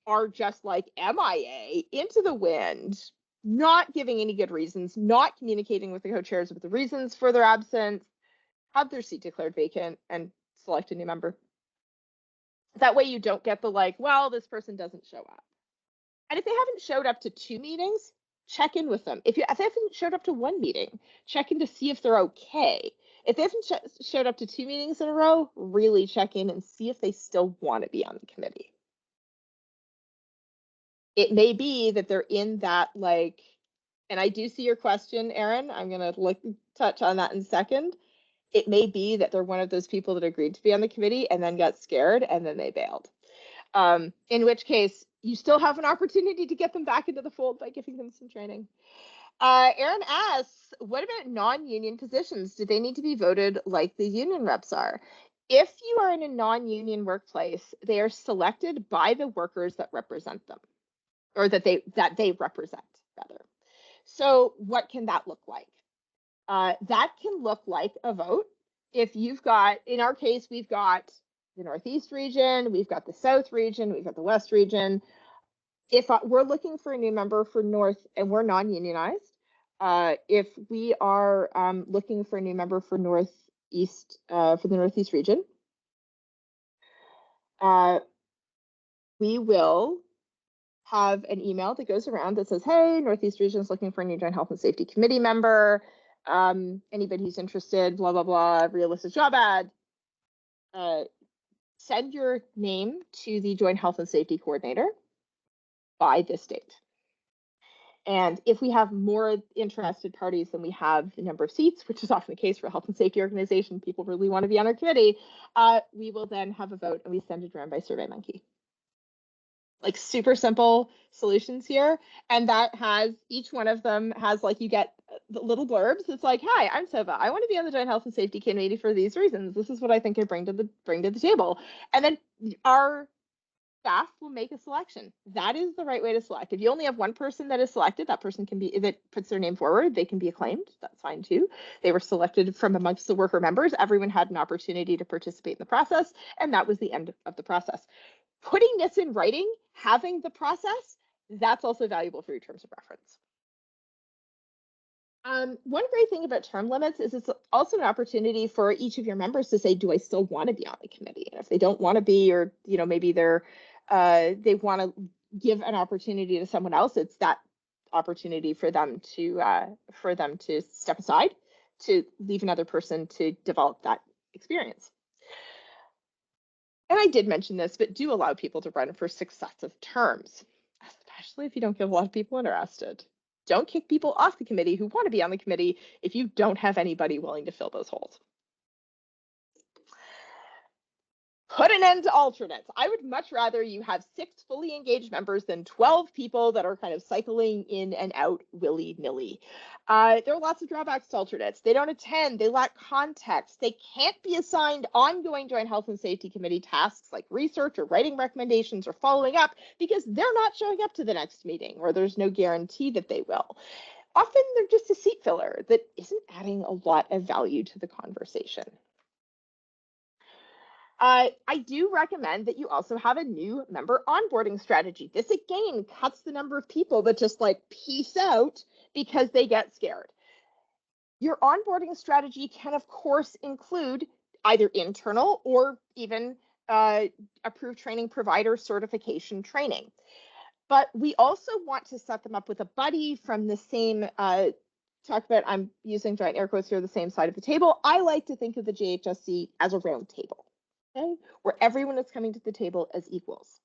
are just like MIA into the wind, not giving any good reasons, not communicating with the co-chairs with the reasons for their absence, have their seat declared vacant and select a new member. That way you don't get the like, well, this person doesn't show up. And if they haven't showed up to 2 meetings, check in with them. If they haven't showed up to 1 meeting, check in to see if they're okay. If they haven't showed up to 2 meetings in a row, really check in and see if they still want to be on the committee. It may be that they're in that like, and I do see your question, Erin. I'm going to touch on that in a second. It may be that they're one of those people that agreed to be on the committee and then got scared and then they bailed. In which case, you still have an opportunity to get them back into the fold by giving them some training. Erin asks, what about non-union positions? Do they need to be voted like the union reps are? If you are in a non-union workplace, they are selected by the workers that represent them, or that they represent, rather. So what can that look like? That can look like a vote. If you've got, in our case, we've got the Northeast region, we've got the South region, we've got the West region. If we're looking for a new member for North and we're non-unionized, if we are looking for a new member for Northeast, for the Northeast region, we will have an email that goes around that says, hey, Northeast region is looking for a new Joint Health and Safety Committee member. Anybody who's interested, blah, blah, blah, realistic job ad. Send your name to the Joint Health and Safety Coordinator by this date. And if we have more interested parties than we have the number of seats, which is often the case for a health and safety organization, people really want to be on our committee, we will then have a vote and we send it around by SurveyMonkey. Like super simple solutions here. And that has, each one of them has like, you get the little blurbs. It's like, hi, I'm Sova. I want to be on the Joint Health and Safety Committee for these reasons. This is what I think I bring to the table. And then our staff will make a selection. That is the right way to select. If you only have one person that is selected, that person can be, that puts their name forward, they can be acclaimed. That's fine too. They were selected from amongst the worker members. Everyone had an opportunity to participate in the process, and that was the end of the process. Putting this in writing, having the process, that's also valuable for your terms of reference. One great thing about term limits is it's also an opportunity for each of your members to say, do I still want to be on the committee? And if they don't want to be, or maybe they want to give an opportunity to someone else, it's that opportunity for them to step aside, to leave another person to develop that experience. And I did mention this, but do allow people to run for successive terms, especially if you don't get a lot of people interested. Don't kick people off the committee who want to be on the committee if you don't have anybody willing to fill those holes. Put an end to alternates. I would much rather you have 6 fully engaged members than 12 people that are kind of cycling in and out willy-nilly. There are lots of drawbacks to alternates. They don't attend, they lack context, they can't be assigned ongoing Joint Health and Safety Committee tasks like research or writing recommendations or following up because they're not showing up to the next meeting, or there's no guarantee that they will. Often they're just a seat filler that isn't adding a lot of value to the conversation. I do recommend that you also have a new member onboarding strategy. This again cuts the number of people that just like peace out because they get scared. Your onboarding strategy can, of course, include either internal or even approved training provider certification training. But we also want to set them up with a buddy from the same, talk about, I'm using giant air quotes here, the same side of the table. I like to think of the JHSC as a round table, okay, where everyone is coming to the table as equals.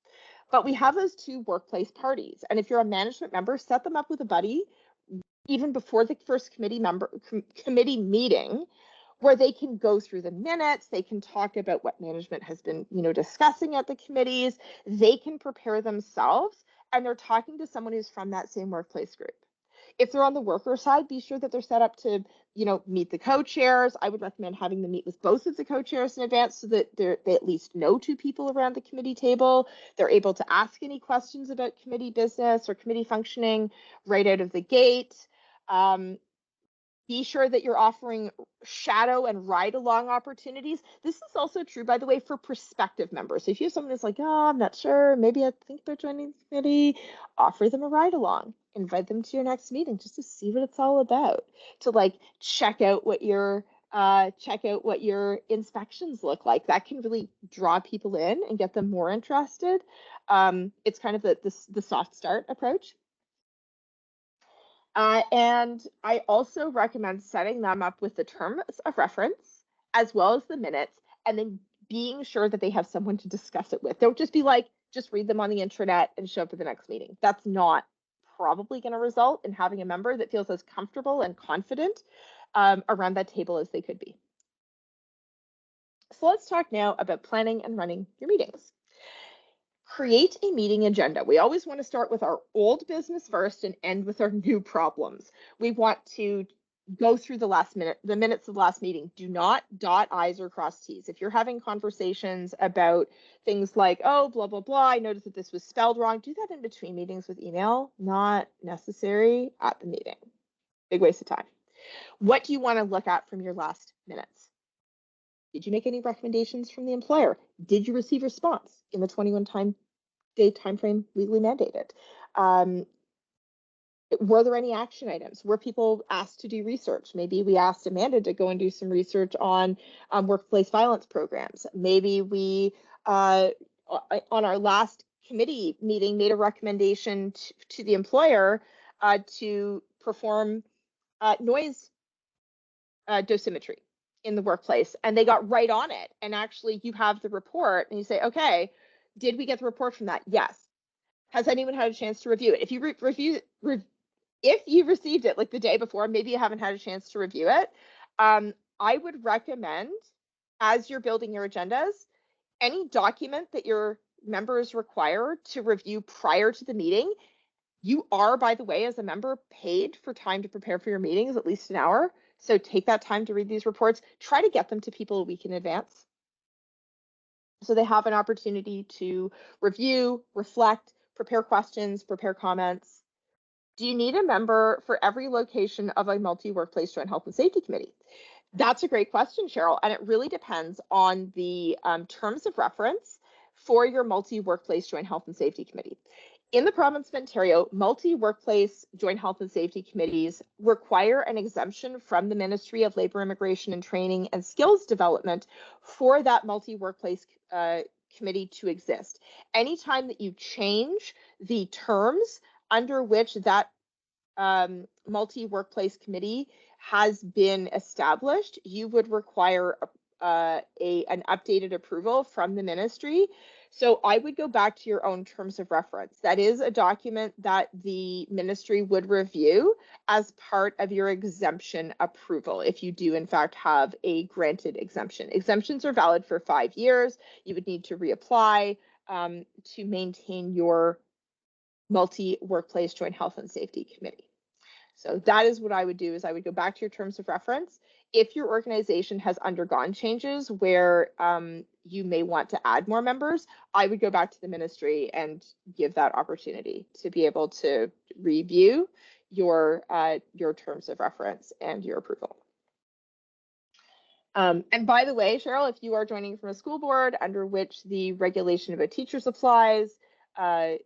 But we have those two workplace parties. And if you're a management member, set them up with a buddy even before the first committee meeting, where they can go through the minutes, they can talk about what management has been, discussing at the committees, they can prepare themselves, and they're talking to someone who's from that same workplace group. If they're on the worker side, be sure that they're set up to, meet the co-chairs. I would recommend having them meet with both of the co-chairs in advance so that they at least know two people around the committee table. They're able to ask any questions about committee business or committee functioning right out of the gate. Be sure that you're offering shadow and ride along opportunities. This is also true, by the way, for prospective members. So if you have someone who's like, oh, I'm not sure, maybe I think they're joining the committee, offer them a ride along. Invite them to your next meeting just to see what it's all about, to like check out what your inspections look like. That can really draw people in and get them more interested. It's kind of the soft start approach. And I also recommend setting them up with the terms of reference as well as the minutes, and then being sure that they have someone to discuss it with. Don't just be like, just read them on the intranet and show up at the next meeting. That's not probably going to result in having a member that feels as comfortable and confident around that table as they could be. So let's talk now about planning and running your meetings. Create a meeting agenda. We always want to start with our old business first and end with our new problems. We want to go through the minutes of the last meeting. Do not dot I's or cross T's. If you're having conversations about things like, oh, blah, blah, blah, I noticed that this was spelled wrong, do that in between meetings with email. Not necessary at the meeting. Big waste of time. What do you want to look at from your last minutes? Did you make any recommendations from the employer? Did you receive response in the 21-day timeframe legally mandated? Were there any action items? Were people asked to do research? Maybe we asked Amanda to go and do some research on workplace violence programs. Maybe we, on our last committee meeting, made a recommendation to the employer to perform noise dosimetry in the workplace, and they got right on it. And actually you have the report and you say, okay, did we get the report from that? Yes. Has anyone had a chance to review it? If you if you received it like the day before, maybe you haven't had a chance to review it. I would recommend, as you're building your agendas, any document that your members require to review prior to the meeting. You are, by the way, as a member, paid for time to prepare for your meetings, at least an hour. So take that time to read these reports. Try to get them to people a week in advance, so they have an opportunity to review, reflect, prepare questions, prepare comments. Do you need a member for every location of a multi-workplace joint health and safety committee? That's a great question, Cheryl, and it really depends on the terms of reference for your multi-workplace joint health and safety committee. In the province of Ontario, multi-workplace joint health and safety committees require an exemption from the Ministry of Labour, Immigration and Training and Skills Development for that multi-workplace committee to exist. Anytime that you change the terms under which that multi-workplace committee has been established, you would require an updated approval from the ministry. So I would go back to your own terms of reference. That is a document that the ministry would review as part of your exemption approval if you do in fact have a granted exemption. Exemptions are valid for 5 years. You would need to reapply to maintain your multi-workplace joint health and safety committee. So that is what I would do, is I would go back to your terms of reference. If your organization has undergone changes where you may want to add more members, I would go back to the ministry and give that opportunity to be able to review your terms of reference and your approval. And by the way, Cheryl, if you are joining from a school board under which the regulation about teachers applies, the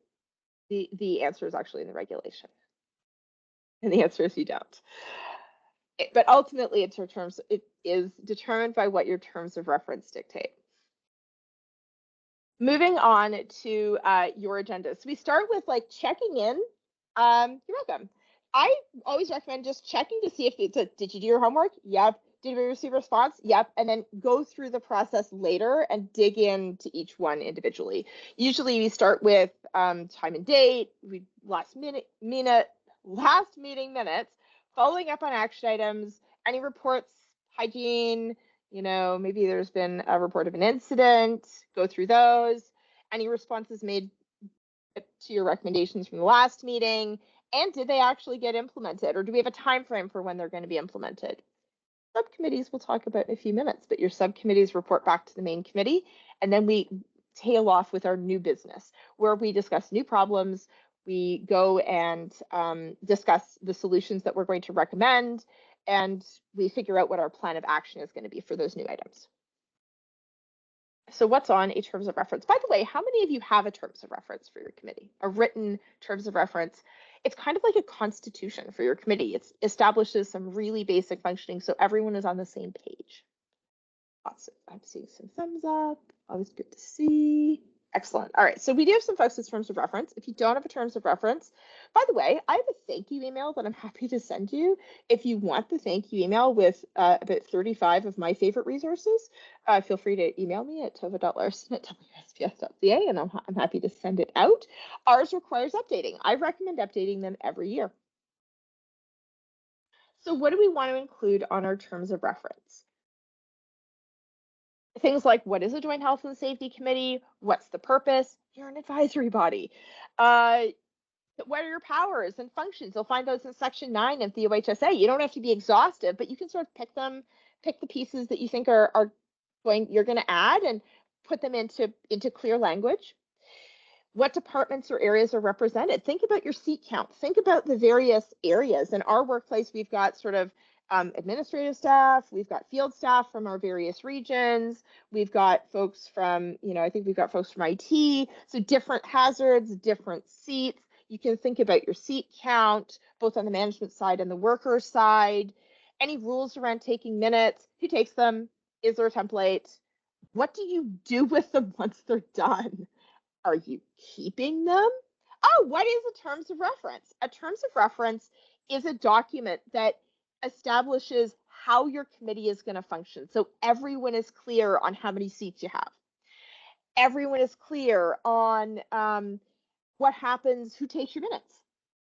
answer is actually in the regulation. And the answer is you don't. But ultimately, it is determined by what your terms of reference dictate. Moving on to your agenda. So we start with like checking in. You're welcome. I always recommend just checking to see if it's did you do your homework? Yep. Did we receive a response? Yep. And then go through the process later and dig into each one individually. Usually we start with time and date, last meeting minutes, following up on action items, any reports, hygiene, maybe there's been a report of an incident, go through those, any responses made to your recommendations from the last meeting, and did they actually get implemented, or do we have a time frame for when they're going to be implemented? Subcommittees we'll talk about in a few minutes, but your subcommittees report back to the main committee, and then we tail off with our new business, where we discuss new problems, we go and discuss the solutions that we're going to recommend, and we figure out what our plan of action is going to be for those new items. So what's on a terms of reference? By the way, how many of you have a terms of reference for your committee? A written terms of reference? It's kind of like a constitution for your committee. It establishes some really basic functioning so everyone is on the same page. Awesome. I'm seeing some thumbs up. Always good to see. Excellent. All right, so we do have some folks with terms of reference. If you don't have a terms of reference, by the way, I have a thank you email that I'm happy to send you. If you want the thank you email with about 35 of my favorite resources, feel free to email me at tova.larson@wsps.ca, and I'm happy to send it out. Ours requires updating. I recommend updating them every year. So what do we want to include on our terms of reference? Things like, what is a joint health and safety committee? What's the purpose? You're an advisory body. What are your powers and functions? You'll find those in section 9 of the OHSA. You don't have to be exhaustive, but you can sort of pick the pieces that you think you're going to add and put them into clear language. What departments or areas are represented? Think about your seat count. Think about the various areas. In our workplace, we've got sort of administrative staff, we've got field staff from our various regions, we've got folks from, I think we've got folks from IT, so different hazards, different seats. You can think about your seat count, both on the management side and the worker side. Any rules around taking minutes? Who takes them? Is there a template? What do you do with them once they're done? Are you keeping them? Oh, what is a terms of reference? A terms of reference is a document that establishes how your committee is going to function. So everyone is clear on how many seats you have. Everyone is clear on what happens, who takes your minutes,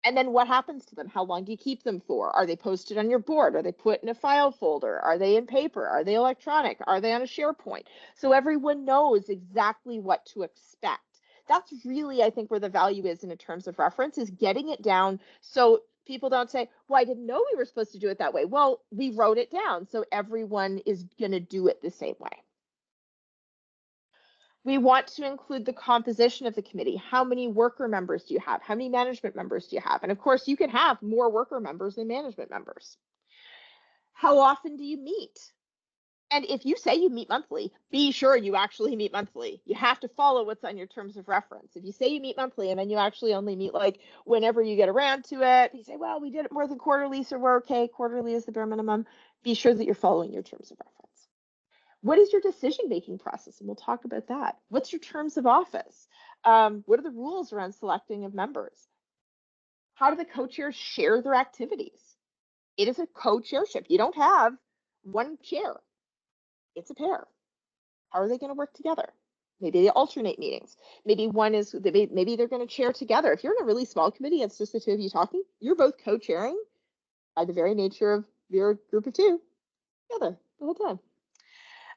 and then what happens to them. How long do you keep them for? Are they posted on your board? Are they put in a file folder? Are they in paper? Are they electronic? Are they on a SharePoint? So everyone knows exactly what to expect. That's really, I think, where the value is in a terms of reference, is getting it down so people don't say, well, I didn't know we were supposed to do it that way. Well, we wrote it down, so everyone is going to do it the same way. We want to include the composition of the committee. How many worker members do you have? How many management members do you have? And of course, you can have more worker members than management members. How often do you meet? And if you say you meet monthly, be sure you actually meet monthly. You have to follow what's on your terms of reference. If you say you meet monthly and then you actually only meet like whenever you get around to it, you say, well, we did it more than quarterly, so we're okay. Quarterly is the bare minimum. Be sure that you're following your terms of reference. What is your decision-making process? And we'll talk about that. What's your terms of office? What are the rules around selecting of members? How do the co-chairs share their activities? It is a co-chairship. You don't have one chair. It's a pair. How are they going to work together? Maybe they alternate meetings. Maybe maybe they're going to chair together. If you're in a really small committee, it's just the two of you talking. You're both co-chairing by the very nature of your group of two together the whole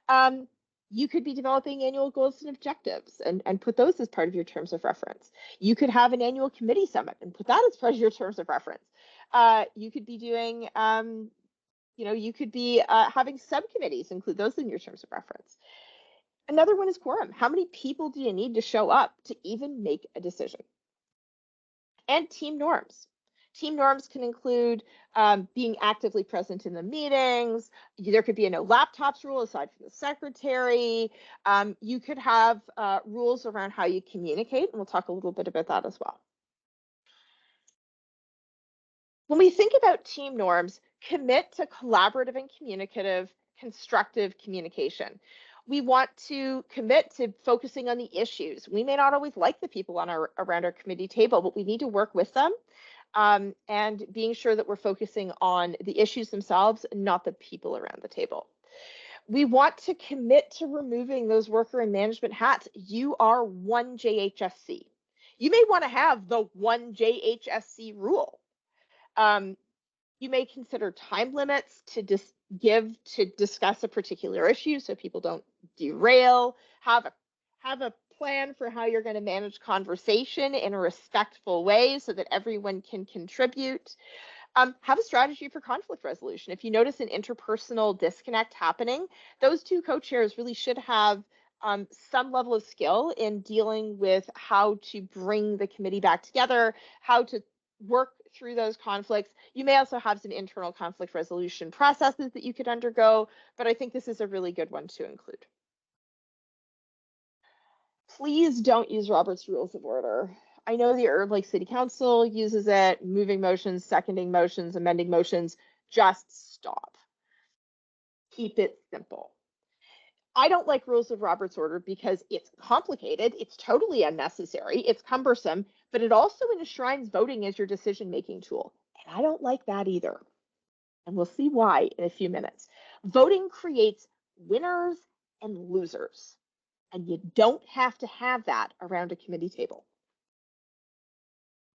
time. You could be developing annual goals and objectives and put those as part of your terms of reference. You could have an annual committee summit and put that as part of your terms of reference. You could be doing you could be having subcommittees, include those in your terms of reference. Another one is quorum. How many people do you need to show up to even make a decision? And team norms. Team norms can include being actively present in the meetings. There could be a no laptops rule aside from the secretary. You could have rules around how you communicate, and we'll talk a little bit about that as well. When we think about team norms, commit to collaborative and communicative, constructive communication. We want to commit to focusing on the issues. We may not always like the people on around our committee table, but we need to work with them and being sure that we're focusing on the issues themselves, not the people around the table. We want to commit to removing those worker and management hats. You are one JHSC. You may want to have the one JHSC rule. You may consider time limits to discuss a particular issue so people don't derail. Have a plan for how you're going to manage conversation in a respectful way so that everyone can contribute. Have a strategy for conflict resolution. If you notice an interpersonal disconnect happening, those two co-chairs really should have some level of skill in dealing with how to bring the committee back together, how to work through those conflicts. You may also have some internal conflict resolution processes that you could undergo, but I think this is a really good one to include. Please don't use Robert's Rules of Order. I know the Herb Lake City Council uses it, moving motions, seconding motions, amending motions. Just stop. Keep it simple. I don't like Rules of Robert's Order because it's complicated, it's totally unnecessary, it's cumbersome, but it also enshrines voting as your decision-making tool. And I don't like that either. And we'll see why in a few minutes. Voting creates winners and losers. And you don't have to have that around a committee table.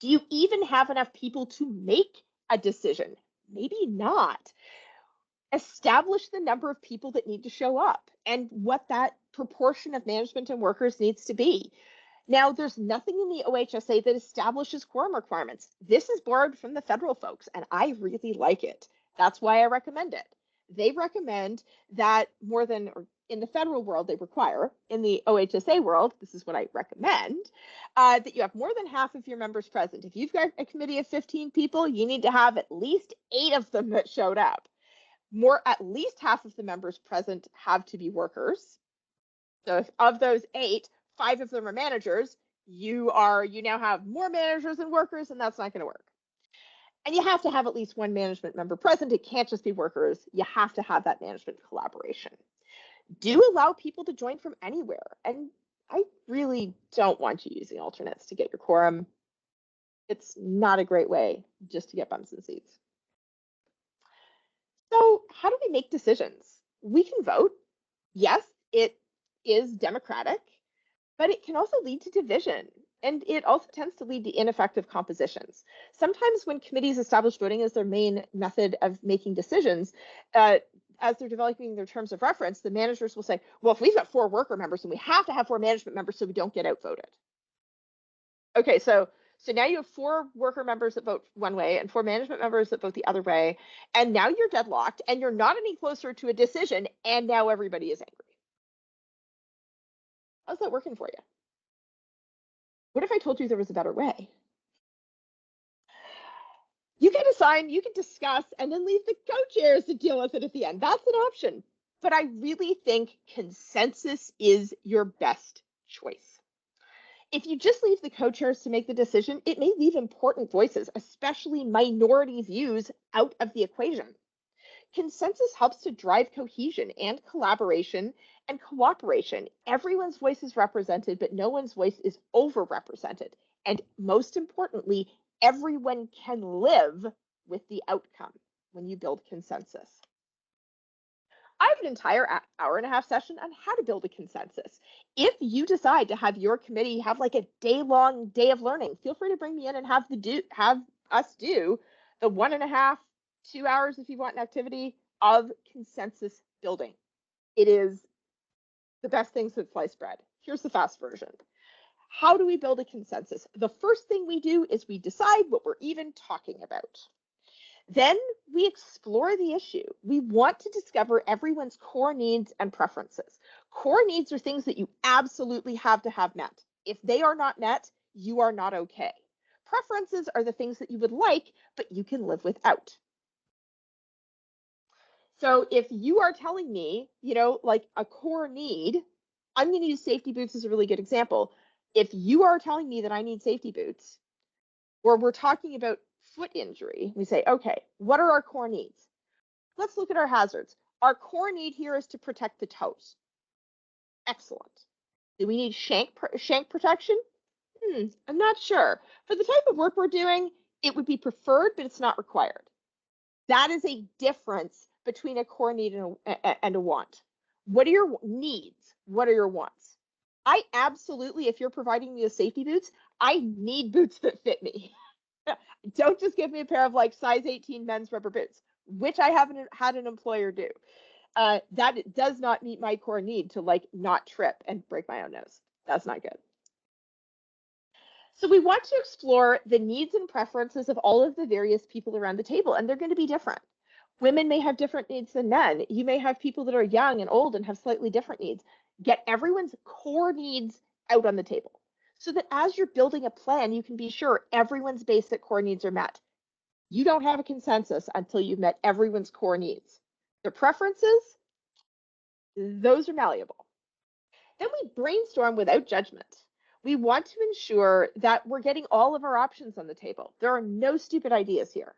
Do you even have enough people to make a decision? Maybe not. Establish the number of people that need to show up and what that proportion of management and workers needs to be. Now, there's nothing in the OHSA that establishes quorum requirements. This is borrowed from the federal folks, and I really like it. That's why I recommend it. They recommend that more than, or in the federal world, they require. In the OHSA world, this is what I recommend, that you have more than half of your members present. If you've got a committee of 15 people, you need to have at least 8 of them that showed up. At least half of the members present have to be workers. So if of those 8, 5 of them are managers, you now have more managers than workers, and that's not going to work. And you have to have at least one management member present. It can't just be workers. You have to have that management collaboration. Do allow people to join from anywhere. And I really don't want you using alternates to get your quorum. It's not a great way just to get bums in seats. So how do we make decisions? We can vote. Yes, it is democratic, but it can also lead to division. And it also tends to lead to ineffective compositions. Sometimes when committees establish voting as their main method of making decisions, as they're developing their terms of reference, the managers will say, well, if we've got 4 worker members, then we have to have 4 management members so we don't get outvoted. Okay, so now you have 4 worker members that vote one way and 4 management members that vote the other way. And now you're deadlocked and you're not any closer to a decision. And now everybody is angry. How's that working for you? What if I told you there was a better way? You can assign, you can discuss, and then leave the co-chairs to deal with it at the end. That's an option. But I really think consensus is your best choice. If you just leave the co-chairs to make the decision, it may leave important voices, especially minority views, out of the equation. Consensus helps to drive cohesion and collaboration and cooperation. Everyone's voice is represented, but no one's voice is overrepresented. And most importantly, everyone can live with the outcome when you build consensus. I have an entire hour-and-a-half session on how to build a consensus. If you decide to have your committee have like a day-long day of learning, feel free to bring me in and have us do the 1.5, 2 hours if you want an activity of consensus building. It is the best thing since sliced bread. Here's the fast version. How do we build a consensus? The first thing we do is we decide what we're even talking about. Then we explore the issue. We want to discover everyone's core needs and preferences. Core needs are things that you absolutely have to have met. If they are not met, you are not okay. preferences are the things that you would like, but you can live without. So if you are telling me, like a core need, I'm going to use safety boots as a really good example. If you are telling me that I need safety boots, or we're talking about foot injury, we say, okay, what are our core needs? Let's look at our hazards. Our core need here is to protect the toes. Excellent. Do we need shank protection? I'm not sure. For the type of work we're doing, it would be preferred, but it's not required. That is a difference between a core need and a want. What are your needs? What are your wants? I absolutely, if you're providing me with safety boots, I need boots that fit me. Don't just give me a pair of like size 18 men's rubber boots, which I haven't had an employer do. That does not meet my core need to like not trip and break my own nose. That's not good. So we want to explore the needs and preferences of all of the various people around the table, and they're going to be different. Women may have different needs than men. You may have people that are young and old and have slightly different needs. Get everyone's core needs out on the table so that as you're building a plan, you can be sure everyone's basic core needs are met. You don't have a consensus until you've met everyone's core needs. Their preferences, those are malleable. Then we brainstorm without judgment. We want to ensure that we're getting all of our options on the table. There are no stupid ideas here.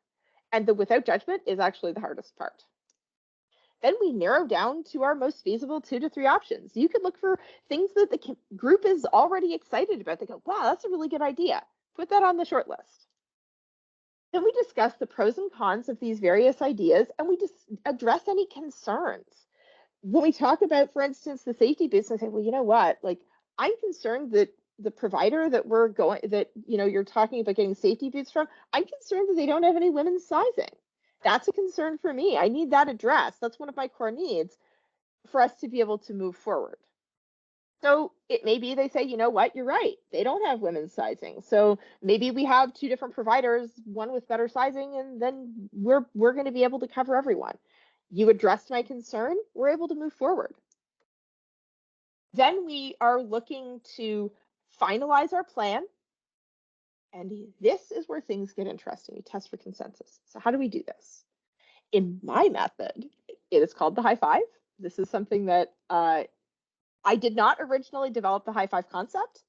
And the without judgment is actually the hardest part. Then we narrow down to our most feasible 2 to 3 options. You could look for things that the group is already excited about. They go, wow, that's a really good idea. Put that on the short list. Then we discuss the pros and cons of these various ideas, and we just address any concerns. When we talk about, for instance, the safety boots, I say, well, you know what? Like, I'm concerned that the provider that you're talking about getting safety boots from, I'm concerned that they don't have any women's sizing. That's a concern for me. I need that addressed. That's one of my core needs for us to be able to move forward. So it may be they say, you know what, you're right. They don't have women's sizing. So maybe we have 2 different providers, one with better sizing, and then we're going to be able to cover everyone. You addressed my concern, we're able to move forward. Then we are looking to finalize our plan. And this is where things get interesting. We test for consensus. So how do we do this? In my method, it is called the high five. This is something that I did not originally develop the high five concept,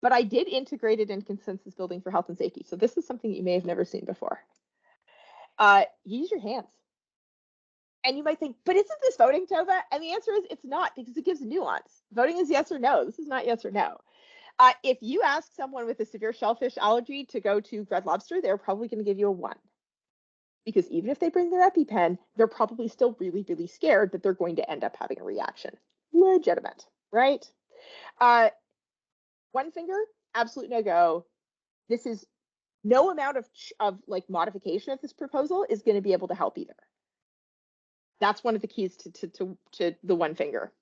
but I did integrate it in consensus building for health and safety. So this is something that you may have never seen before. Use your hands. And you might think, but isn't this voting, Tova? And the answer is it's not, because it gives nuance. Voting is yes or no. This is not yes or no. If you ask someone with a severe shellfish allergy to go to Red Lobster, they're probably going to give you a 1. Because even if they bring their EpiPen, they're probably still really, really scared that they're going to end up having a reaction. Legitimate, right? 1 finger, absolute no go. This is no amount of like modification of this proposal is going to be able to help either. That's one of the keys to the 1 finger.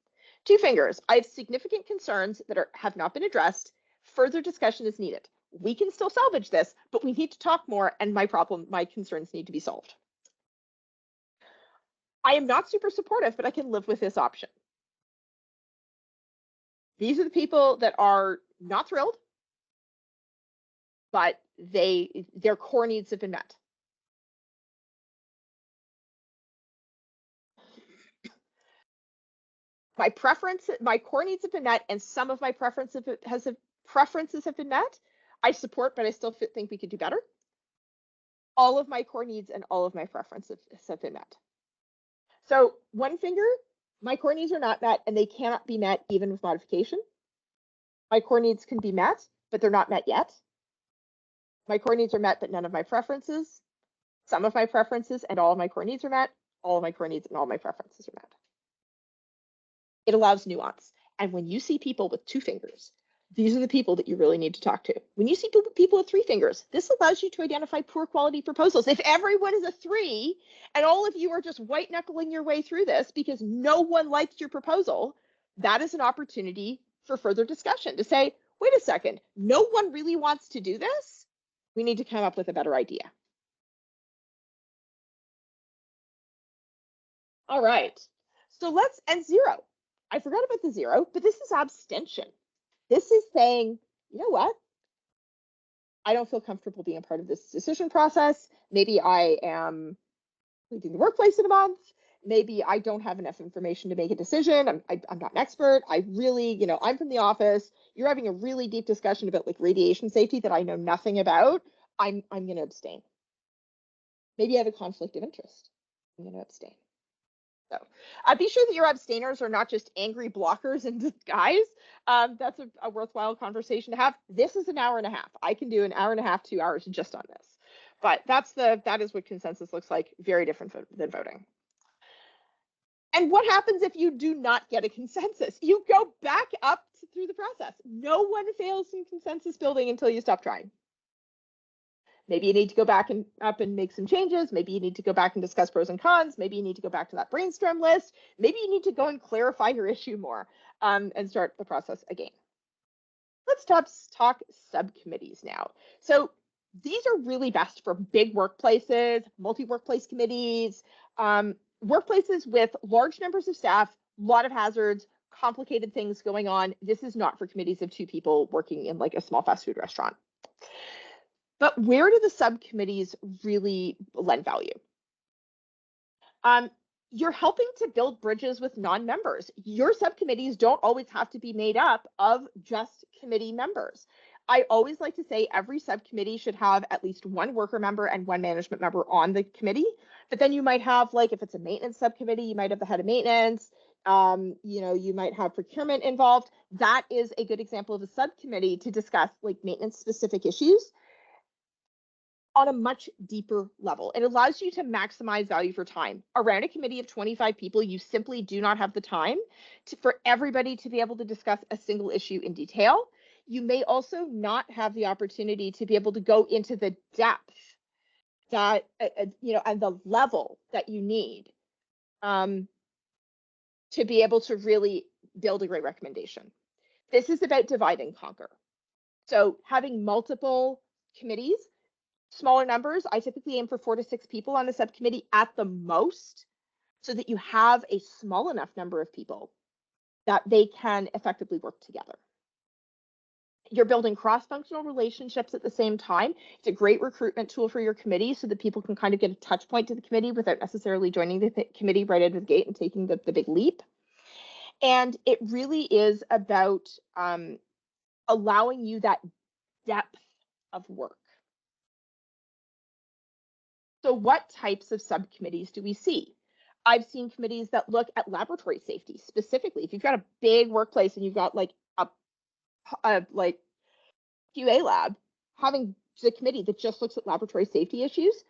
2 fingers. I have significant concerns that have not been addressed. Further discussion is needed. We can still salvage this, but we need to talk more, and my concerns need to be solved. I am not super supportive, but I can live with this option. These are the people that are not thrilled, but their core needs have been met. My core needs have been met, and some of my preferences have been met. I support, but I still think we could do better. All of my core needs and all of my preferences have been met. So 1 finger, my core needs are not met, and they cannot be met even with modification. My core needs can be met, but they're not met yet. My core needs are met, but none of my preferences. Some of my preferences and all of my core needs are met. All of my core needs and all my preferences are met. It allows nuance. And when you see people with 2 fingers, these are the people that you really need to talk to. When you see people with 3 fingers, this allows you to identify poor quality proposals. If everyone is a 3 and all of you are just white knuckling your way through this because no one liked your proposal, that is an opportunity for further discussion to say, wait a second, no one really wants to do this. We need to come up with a better idea. All right, so and 0. I forgot about the 0, but this is abstention. This is saying, you know what? I don't feel comfortable being a part of this decision process. Maybe I am leaving the workplace in a month. Maybe I don't have enough information to make a decision. I'm not an expert. I really, I'm from the office. You're having a really deep discussion about like radiation safety that I know nothing about. I'm going to abstain. Maybe I have a conflict of interest. I'm going to abstain. So be sure that your abstainers are not just angry blockers in disguise. That's a worthwhile conversation to have. This is an hour and a half. I can do an hour and a half, 2 hours just on this. But that is what consensus looks like. Very different than voting. And what happens if you do not get a consensus? You go back up through the process. No one fails in consensus building until you stop trying. Maybe you need to go back and up and make some changes. Maybe you need to go back and discuss pros and cons. Maybe you need to go back to that brainstorm list. Maybe you need to go and clarify your issue more and start the process again. Let's talk subcommittees now. So these are really best for big workplaces, multi-workplace committees, workplaces with large numbers of staff, a lot of hazards, complicated things going on. This is not for committees of 2 people working in like a small fast food restaurant. But where do the subcommittees really lend value? You're helping to build bridges with non-members. Your subcommittees don't always have to be made up of just committee members. I always like to say every subcommittee should have at least 1 worker member and 1 management member on the committee. But then you might have, like, if it's a maintenance subcommittee, you might have the head of maintenance. You might have procurement involved. That is a good example of a subcommittee to discuss like maintenance specific issues on a much deeper level. It allows you to maximize value for time. Around a committee of 25 people, you simply do not have the time for everybody to be able to discuss a single issue in detail. You may also not have the opportunity to be able to go into the depth that, and the level that you need to be able to really build a great recommendation. This is about divide and conquer. So having multiple committees, smaller numbers, I typically aim for 4 to 6 people on a subcommittee at the most, so that you have a small enough number of people that they can effectively work together. You're building cross-functional relationships at the same time. It's a great recruitment tool for your committee so that people can kind of get a touch point to the committee without necessarily joining the committee right out of the gate and taking the big leap. And it really is about allowing you that depth of work. So what types of subcommittees do we see? I've seen committees that look at laboratory safety specifically. If you've got a big workplace and you've got like a like QA lab, having the committee that just looks at laboratory safety issues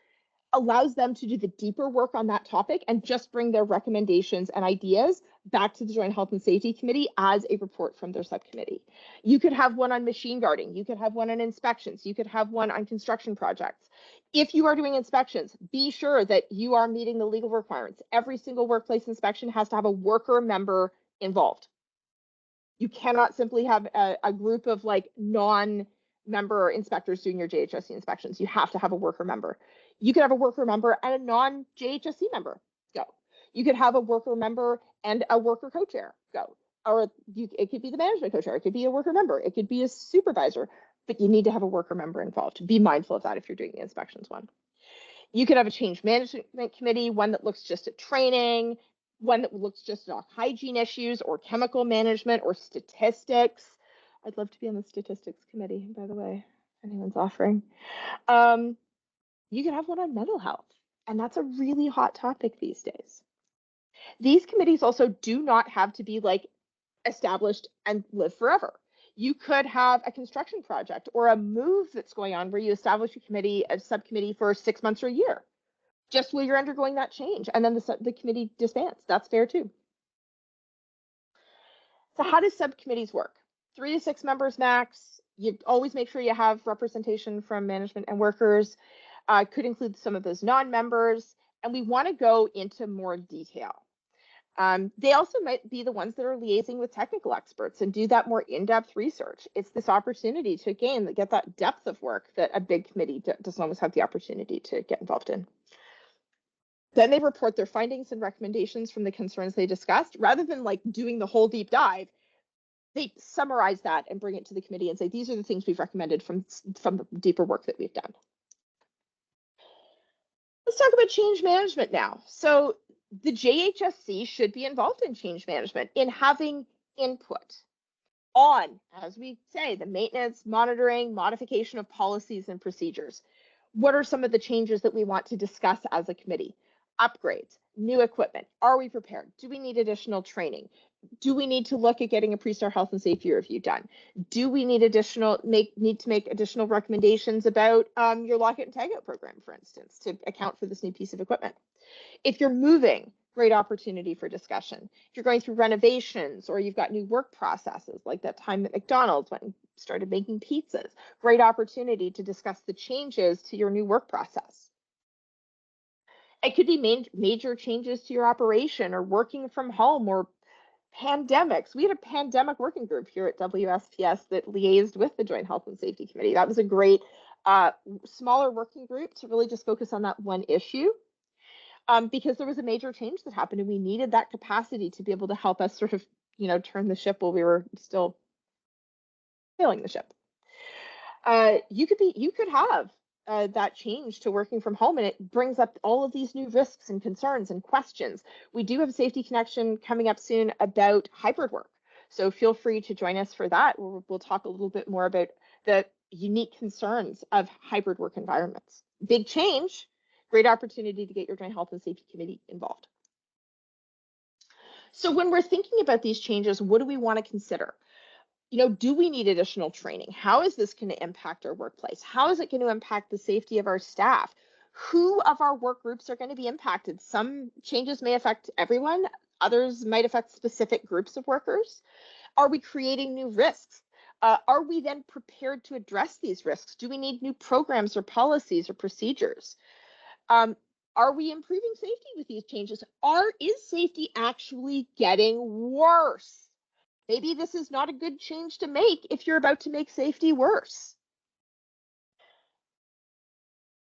allows them to do the deeper work on that topic and just bring their recommendations and ideas back to the Joint Health and Safety Committee as a report from their subcommittee. You could have one on machine guarding. You could have one on inspections. You could have one on construction projects. If you are doing inspections, be sure that you are meeting the legal requirements. Every single workplace inspection has to have a worker member involved. You cannot simply have a group of like non-member inspectors doing your JHSC inspections. You have to have a worker member. You could have a worker member and a non-JHSC member. Go. You could have a worker member and a worker co-chair. Go. Or it could be the management co-chair. It could be a worker member. It could be a supervisor. But you need to have a worker member involved. Be mindful of that if you're doing the inspections one. You could have a change management committee, one that looks just at training, one that looks just at hygiene issues or chemical management or statistics. I'd love to be on the statistics committee, by the way, if anyone's offering. You can have one on mental health, and that's a really hot topic these days. These committees also do not have to be like established and live forever. You could have a construction project or a move that's going on where you establish a subcommittee for 6 months or a year, just while you're undergoing that change, and then the committee disbands. That's fair too. So how do subcommittees work? 3 to 6 members max. You always make sure you have representation from management and workers. Could include some of those non-members, and we want to go into more detail. They also might be the ones that are liaising with technical experts and do that more in-depth research. It's this opportunity to, again, get that depth of work that a big committee doesn't always have the opportunity to get involved in. Then they report their findings and recommendations from the concerns they discussed. Rather than like doing the whole deep dive, they summarize that and bring it to the committee and say, these are the things we've recommended from the deeper work that we've done. Let's talk about change management now. So the JHSC should be involved in change management, in having input on, as we say, the maintenance, monitoring, modification of policies and procedures. What are some of the changes that we want to discuss as a committee? Upgrades, new equipment. Are we prepared? Do we need additional training? Do we need to look at getting a pre-start health and safety review done? Do we need to make additional recommendations about your lockout and tagout program, for instance, to account for this new piece of equipment? If you're moving, great opportunity for discussion. If you're going through renovations or you've got new work processes, like that time at McDonald's when you started making pizzas, great opportunity to discuss the changes to your new work process. It could be major changes to your operation or working from home or pandemics. We had a pandemic working group here at WSPS that liaised with the Joint Health and Safety Committee. That was a great smaller working group to really just focus on that one issue. Because there was a major change that happened and we needed that capacity to be able to help us sort of, turn the ship while we were still sailing the ship. You could have that change to working from home, and it brings up all of these new risks and concerns and questions. We do have a Safety Connection coming up soon about hybrid work. So feel free to join us for that. We'll talk a little bit more about the unique concerns of hybrid work environments. Big change. Great opportunity to get your Joint Health and Safety Committee involved. So when we're thinking about these changes, what do we want to consider? Do we need additional training? How is this going to impact our workplace? How is it going to impact the safety of our staff? Who of our work groups are going to be impacted? Some changes may affect everyone. Others might affect specific groups of workers. Are we creating new risks? Are we then prepared to address these risks? Do we need new programs or policies or procedures? Are we improving safety with these changes? Is safety actually getting worse? Maybe this is not a good change to make if you're about to make safety worse.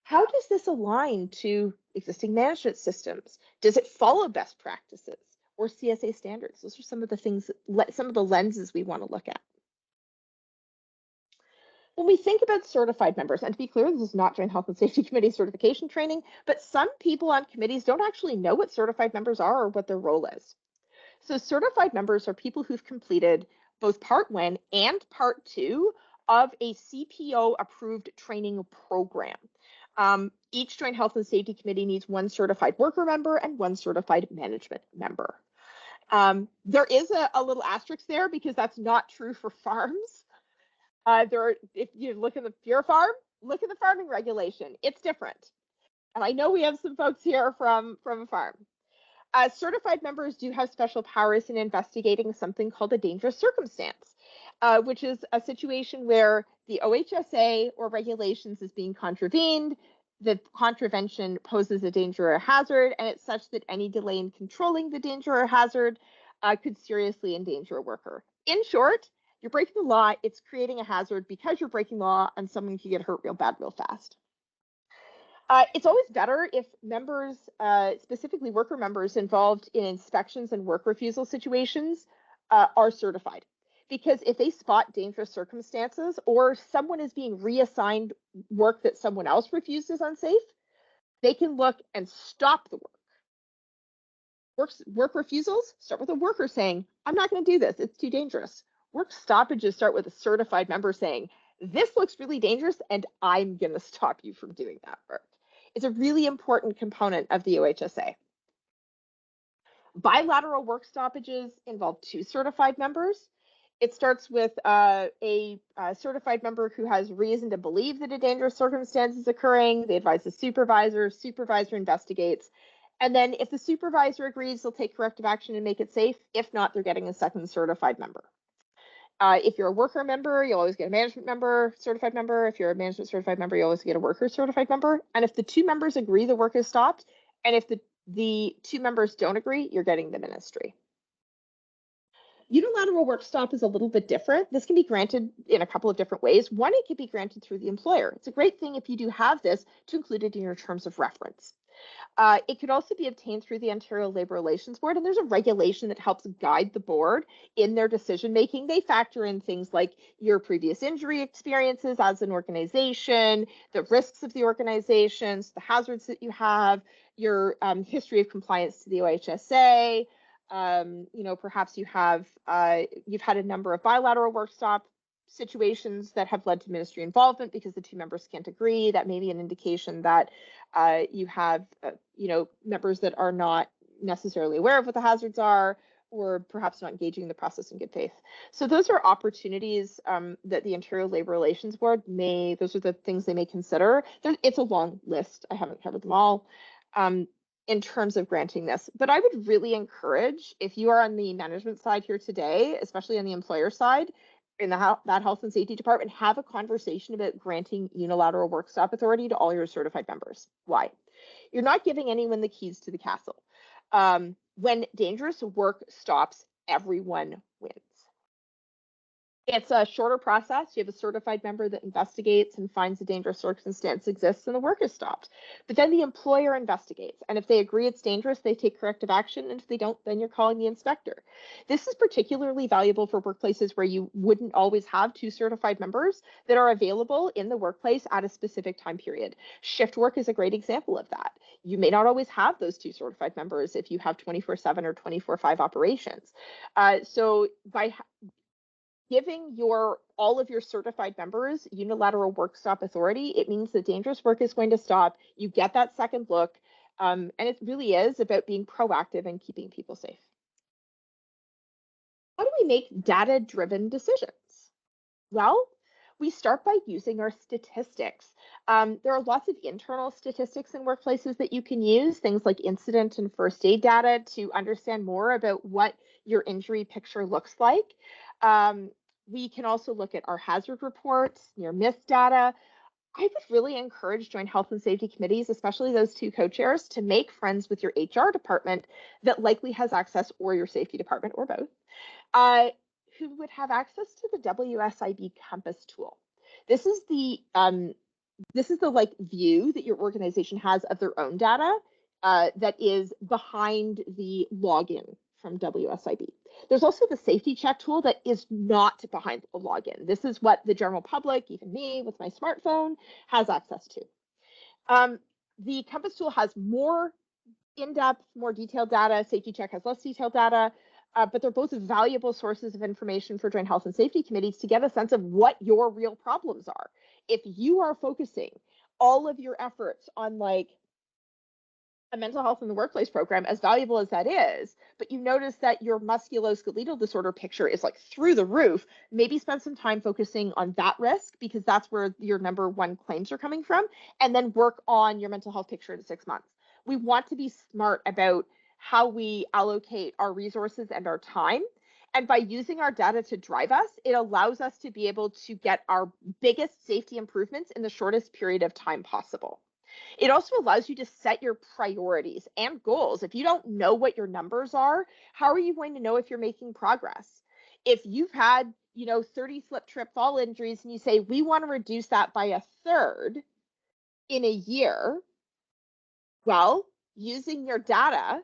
How does this align to existing management systems? Does it follow best practices or CSA standards? Those are some of the things, some of the lenses we want to look at. When we think about certified members, and to be clear, this is not Joint Health and Safety Committee certification training, but some people on committees don't actually know what certified members are or what their role is. So certified members are people who've completed both Part 1 and Part 2 of a CPO approved training program. Each Joint Health and Safety Committee needs one certified worker member and one certified management member. There is a little asterisk there because that's not true for farms. If you look at if you're a farm, look at the farming regulation. It's different. And I know we have some folks here from a farm. Certified members do have special powers in investigating something called a dangerous circumstance, which is a situation where the OHSA or regulations is being contravened, the contravention poses a danger or hazard, and it's such that any delay in controlling the danger or hazard could seriously endanger a worker. In short, you're breaking the law, it's creating a hazard because you're breaking law, and someone can get hurt real bad real fast. It's always better if members, specifically worker members involved in inspections and work refusal situations are certified. Because if they spot dangerous circumstances or someone is being reassigned work that someone else refused is unsafe, they can look and stop the work. Work refusals start with a worker saying, I'm not going to do this, it's too dangerous. Work stoppages start with a certified member saying, this looks really dangerous and I'm going to stop you from doing that work. It's a really important component of the OHSA. Bilateral work stoppages involve 2 certified members. It starts with a certified member who has reason to believe that a dangerous circumstance is occurring. They advise the supervisor investigates. And then if the supervisor agrees, they'll take corrective action and make it safe. If not, they're getting a second certified member. If you're a worker member, you'll always get a management member, certified member. If you're a management certified member, you always get a worker certified member. And if the 2 members agree, the work is stopped. And if the 2 members don't agree, you're getting the ministry. Unilateral work stop is a little bit different. This can be granted in a couple of different ways. One, it can be granted through the employer. It's a great thing if you do have this to include it in your terms of reference. It could also be obtained through the Ontario Labour Relations Board, and there's a regulation that helps guide the board in their decision making. They factor in things like your previous injury experiences as an organization, the risks of the organizations, the hazards that you have, your history of compliance to the OHSA. Perhaps you've had a number of bilateral work stop situations that have led to ministry involvement because the two members can't agree. That may be an indication that you have, members that are not necessarily aware of what the hazards are, or perhaps not engaging in the process in good faith. So those are opportunities that the Ontario Labour Relations Board those are the things they may consider. It's a long list. I haven't covered them all in terms of granting this, but I would really encourage, if you are on the management side here today, especially on the employer side, in that health and safety department, have a conversation about granting unilateral work stop authority to all your certified members. Why? You're not giving anyone the keys to the castle. When dangerous work stops, everyone wins. It's a shorter process. You have a certified member that investigates and finds a dangerous circumstance exists and the work is stopped. But then the employer investigates. And if they agree it's dangerous, they take corrective action. And if they don't, then you're calling the inspector. This is particularly valuable for workplaces where you wouldn't always have two certified members that are available in the workplace at a specific time period. Shift work is a great example of that. You may not always have those two certified members if you have 24/7 or 24/5 operations. So by giving all of your certified members unilateral work stop authority, it means that dangerous work is going to stop. You get that second look, and it really is about being proactive and keeping people safe. How do we make data-driven decisions? Well, we start by using our statistics. There are lots of internal statistics in workplaces that you can use, things like incident and first aid data to understand more about what your injury picture looks like. We can also look at our hazard reports, near miss data. I would really encourage joint health and safety committees, especially those two co-chairs, to make friends with your HR department that likely has access, or your safety department, or both, who would have access to the WSIB Compass tool. This is the view that your organization has of their own data that is behind the login from WSIB. There's also the safety check tool that is not behind the login. This is what the general public, even me with my smartphone, has access to. The Compass tool has more in-depth, more detailed data. Safety check has less detailed data, but they're both valuable sources of information for joint health and safety committees to get a sense of what your real problems are. If you are focusing all of your efforts on a mental health in the workplace program, as valuable as that is, but you notice that your musculoskeletal disorder picture is through the roof, maybe spend some time focusing on that risk, because that's where your number one claims are coming from, and then work on your mental health picture in 6 months. We want to be smart about how we allocate our resources and our time. And by using our data to drive us, it allows us to be able to get our biggest safety improvements in the shortest period of time possible. It also allows you to set your priorities and goals. If you don't know what your numbers are, how are you going to know if you're making progress? If you've had, 30 slip, trip, fall injuries, and you say, we want to reduce that by a third in a year, well, using your data,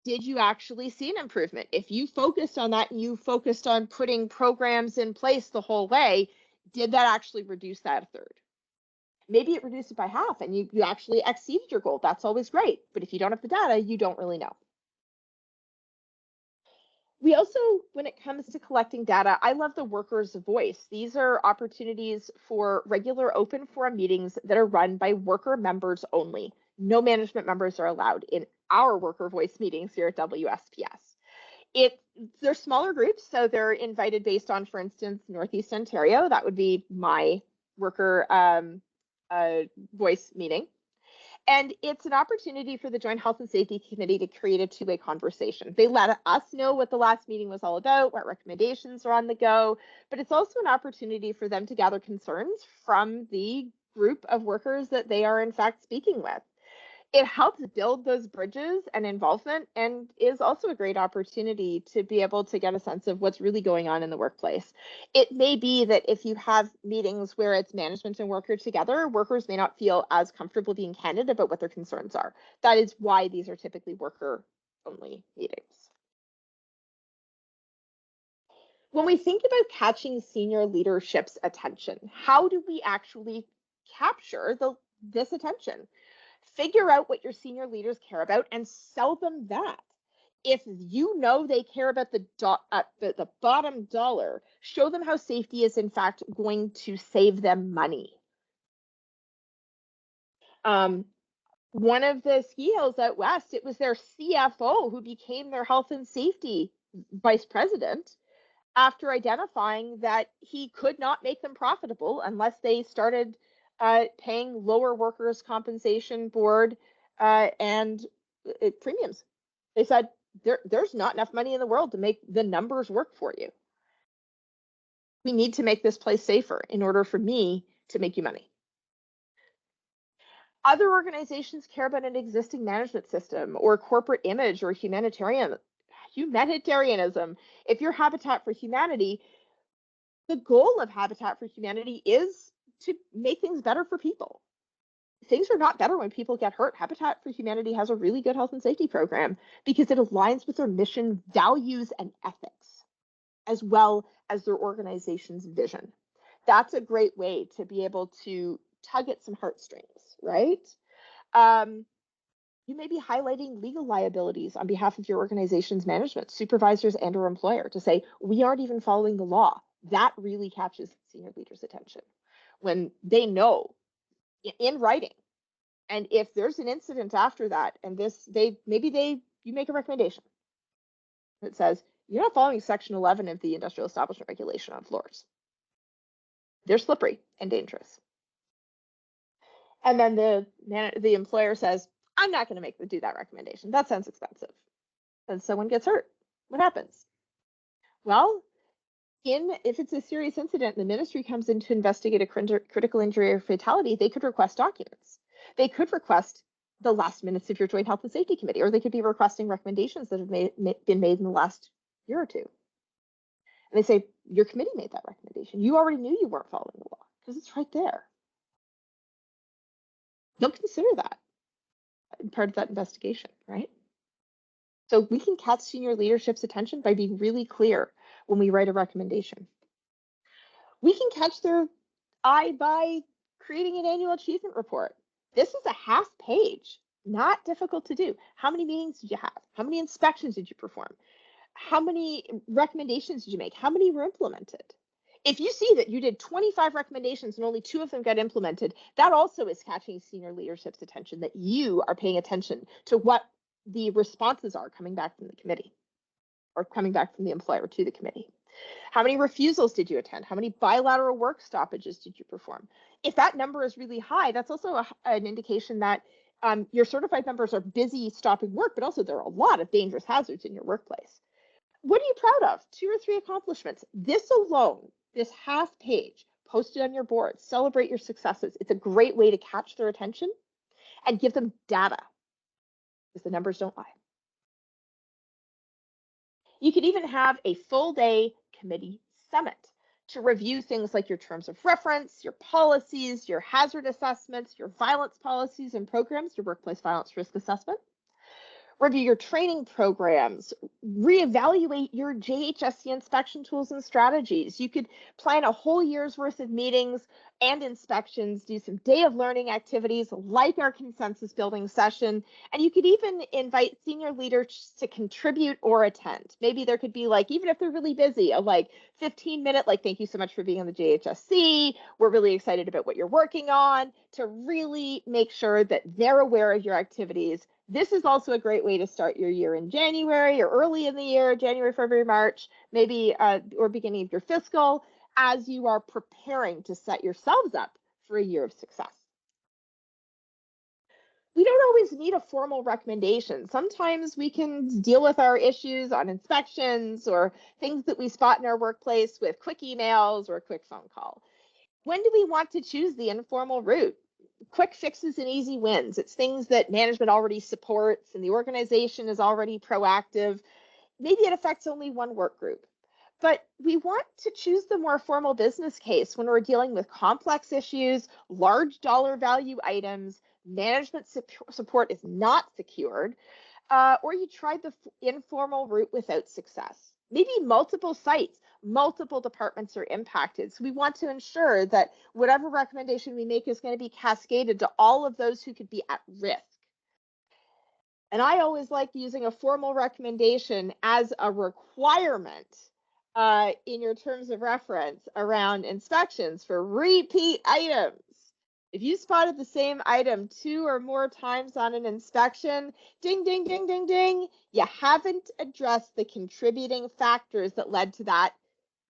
did you actually see an improvement? If you focused on that and you focused on putting programs in place the whole way, did that actually reduce that a third? Maybe it reduced it by half and you actually exceeded your goal. That's always great. But if you don't have the data, you don't really know. We also, when it comes to collecting data, I love the worker's voice. These are opportunities for regular open forum meetings that are run by worker members only. No management members are allowed in our worker voice meetings here at WSPS. They're smaller groups, so they're invited based on, for instance, Northeast Ontario. That would be my worker voice meeting. And it's an opportunity for the Joint Health and Safety Committee to create a two-way conversation. They let us know what the last meeting was all about, what recommendations are on the go, but it's also an opportunity for them to gather concerns from the group of workers that they are in fact speaking with. it helps build those bridges and involvement, and is also a great opportunity to be able to get a sense of what's really going on in the workplace. It may be that if you have meetings where it's management and worker together, workers may not feel as comfortable being candid about what their concerns are. That is why these are typically worker only meetings. When we think about catching senior leadership's attention, how do we actually capture this attention? Figure out what your senior leaders care about and sell them that. If you know they care about the bottom dollar, show them how safety is in fact going to save them money. One of the ski hills out west, it was their CFO who became their health and safety vice president after identifying that he could not make them profitable unless they started paying lower workers' compensation board and premiums. They said there's not enough money in the world to make the numbers work for you. We need to make this place safer in order for me to make you money. Other organizations care about an existing management system or corporate image or humanitarianism. If you're Habitat for Humanity, the goal of Habitat for Humanity is to make things better for people. Things are not better when people get hurt. Habitat for Humanity has a really good health and safety program because it aligns with their mission, values, and ethics, as well as their organization's vision. That's a great way to be able to tug at some heartstrings, right? You may be highlighting legal liabilities on behalf of your organization's management, supervisors, and or employer to say, we aren't even following the law. That really catches senior leaders' attention when they know in writing. And if there's an incident after that, and you make a recommendation that says, you're not following section 11 of the industrial establishment regulation on floors. They're slippery and dangerous. And then the employer says, I'm not going to do that recommendation. That sounds expensive. And someone gets hurt. What happens? Well, if it's a serious incident and the ministry comes in to investigate a critical injury or fatality, they could request documents. They could request the last minutes of your Joint Health and Safety Committee, or they could be requesting recommendations that have been made in the last year or two. And they say, your committee made that recommendation. You already knew you weren't following the law because it's right there. They'll consider that part of that investigation, right? So we can catch senior leadership's attention by being really clear when we write a recommendation. We can catch their eye by creating an annual achievement report. This is a half page, not difficult to do. How many meetings did you have? How many inspections did you perform? How many recommendations did you make? How many were implemented? If you see that you did 25 recommendations and only 2 of them got implemented, that also is catching senior leadership's attention, that you are paying attention to what the responses are coming back from the committee or coming back from the employer to the committee. How many refusals did you attend? How many bilateral work stoppages did you perform? If that number is really high, that's also an indication that your certified members are busy stopping work, but also there are a lot of dangerous hazards in your workplace. What are you proud of? 2 or 3 accomplishments. This alone, this half page, post it on your board, celebrate your successes. It's a great way to catch their attention and give them data, because the numbers don't lie. You could even have a full day committee summit to review things like your terms of reference, your policies, your hazard assessments, your violence policies and programs, your workplace violence risk assessment. Review your training programs, reevaluate your JHSC inspection tools and strategies. You could plan a whole year's worth of meetings and inspections, do some day of learning activities like our consensus building session, and you could even invite senior leaders to contribute or attend. Maybe there could be, like, even if they're really busy, a 15-minute, thank you so much for being on the JHSC. We're really excited about what you're working on, to really make sure that they're aware of your activities. This is also a great way to start your year in January or early in the year, January, February, March, maybe, or beginning of your fiscal, as you are preparing to set yourselves up for a year of success. We don't always need a formal recommendation. Sometimes we can deal with our issues on inspections or things that we spot in our workplace with quick emails or a quick phone call. When do we want to choose the informal route? quick fixes and easy wins. It's things that management already supports and the organization is already proactive. Maybe it affects only one work group. But we want to choose the more formal business case when we're dealing with complex issues, large dollar value items, management support is not secured, or you tried the informal route without success. Maybe multiple sites, multiple departments are impacted. So we want to ensure that whatever recommendation we make is going to be cascaded to all of those who could be at risk. And I always like using a formal recommendation as a requirement in your terms of reference around inspections for repeat items. If you spotted the same item 2 or more times on an inspection, ding, ding, ding, ding, ding, you haven't addressed the contributing factors that led to that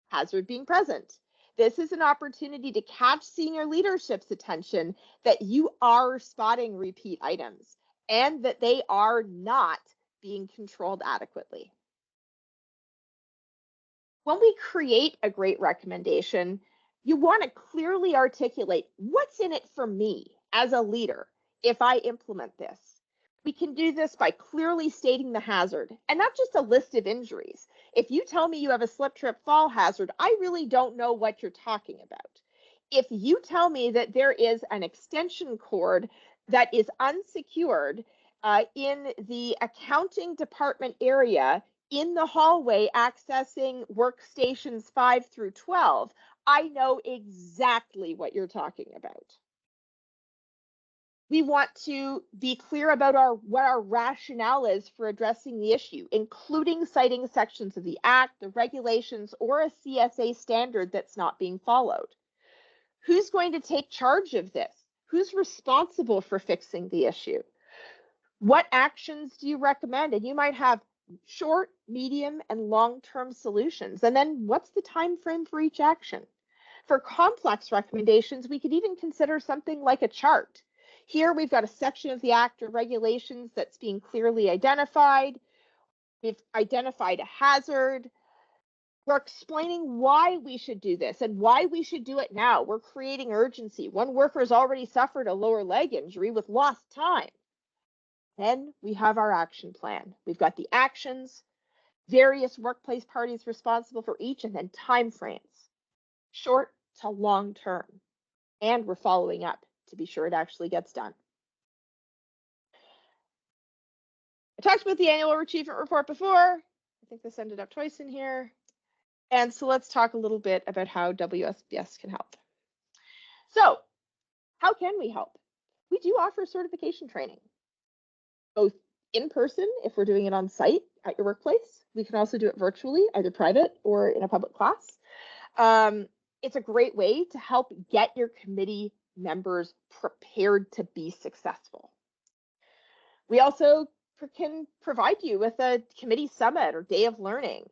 hazard being present. This is an opportunity to catch senior leadership's attention that you are spotting repeat items and that they are not being controlled adequately. When we create a great recommendation, you want to clearly articulate what's in it for me as a leader if I implement this. We can do this by clearly stating the hazard and not just a list of injuries. If you tell me you have a slip, trip, fall hazard, I really don't know what you're talking about. If you tell me that there is an extension cord that is unsecured in the accounting department area in the hallway accessing workstations 5 through 12, I know exactly what you're talking about. We want to be clear about what our rationale is for addressing the issue, including citing sections of the Act, the regulations, or a CSA standard that's not being followed. Who's going to take charge of this? Who's responsible for fixing the issue? What actions do you recommend? And you might have short, medium, and long-term solutions. And then what's the time frame for each action? For complex recommendations, we could even consider something like a chart. Here we've got a section of the Act or regulations that's being clearly identified. We've identified a hazard. We're explaining why we should do this and why we should do it now. We're creating urgency. One worker's already suffered a lower leg injury with lost time. Then we have our action plan. We've got the actions, various workplace parties responsible for each, and then time frames, short to long term. And we're following up to be sure it actually gets done. I talked about the annual achievement report before. I think this ended up twice in here. And so let's talk a little bit about how WSBS can help. So how can we help? We do offer certification training, both in person if we're doing it on site at your workplace. We can also do it virtually, either private or in a public class. It's a great way to help get your committee members prepared to be successful. We also can provide you with a committee summit or day of learning.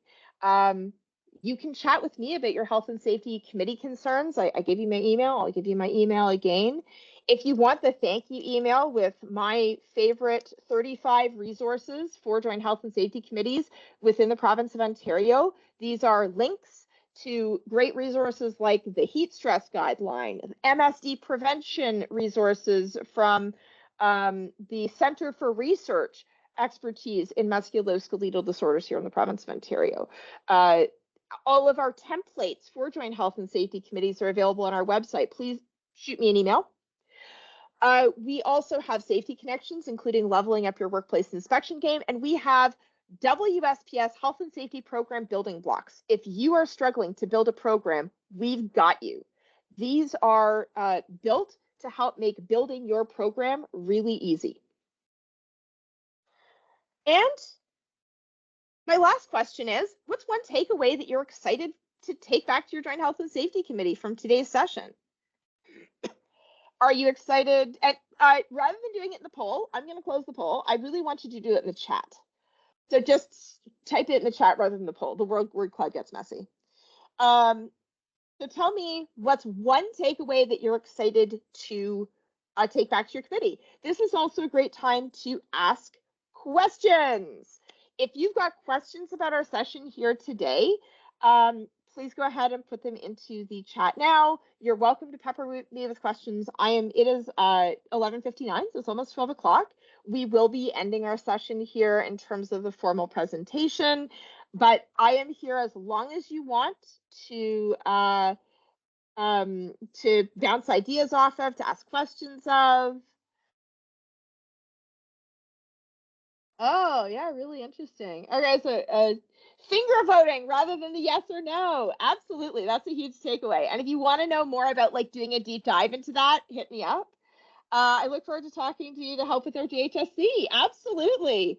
You can chat with me about your health and safety committee concerns. I gave you my email. I'll give you my email again. If you want the thank you email with my favorite 35 resources for joint health and safety committees within the province of Ontario, these are links to great resources like the heat stress guideline, MSD prevention resources from the Center for Research Expertise in Musculoskeletal Disorders here in the province of Ontario. All of our templates for joint health and safety committees are available on our website. Please shoot me an email. We also have safety connections, including leveling up your workplace inspection game, and we have WSPS health and safety program building blocks. If you are struggling to build a program, we've got you. These are built to help make building your program really easy. And my last question is, what's one takeaway that you're excited to take back to your Joint Health and Safety Committee from today's session? Are you excited? And rather than doing it in the poll, I'm going to close the poll. I really want you to do it in the chat. So just type it in the chat rather than the poll. The word cloud gets messy. So tell me what's one takeaway that you're excited to take back to your committee. This is also a great time to ask questions. If you've got questions about our session here today, please go ahead and put them into the chat now. You're welcome to pepper me with questions. It is 11:59, so it's almost 12 o'clock. We will be ending our session here in terms of the formal presentation, but I am here as long as you want to bounce ideas off of, to ask questions of. Oh, yeah, really interesting. Okay, so finger voting rather than the yes or no. Absolutely, that's a huge takeaway. And if you want to know more about like doing a deep dive into that, hit me up. I look forward to talking to you to help with our JHSC. Absolutely.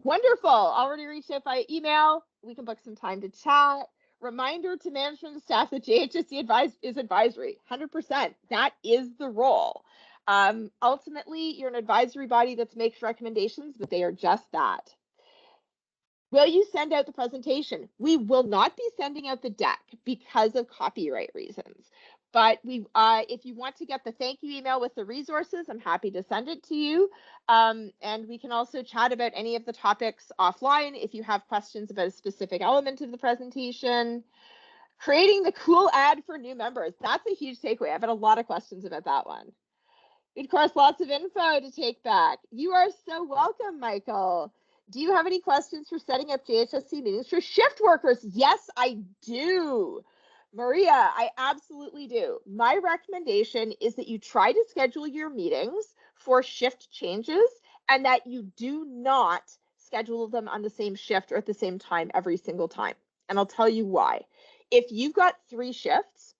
Wonderful. Already reached out by email. We can book some time to chat. Reminder to management and staff that JHSC is advisory. 100%. That is the role. Ultimately, you're an advisory body that makes recommendations, but they are just that. Will you send out the presentation? We will not be sending out the deck because of copyright reasons. But if you want to get the thank you email with the resources, I'm happy to send it to you. And we can also chat about any of the topics offline if you have questions about a specific element of the presentation. Creating the cool ad for new members. That's a huge takeaway. I've had a lot of questions about that one. Of course, lots of info to take back. You are so welcome, Michael. Do you have any questions for setting up JHSC meetings for shift workers? Yes, I do. Maria, I absolutely do. My recommendation is that you try to schedule your meetings for shift changes and that you do not schedule them on the same shift or at the same time every single time. And I'll tell you why. If you've got 3 shifts,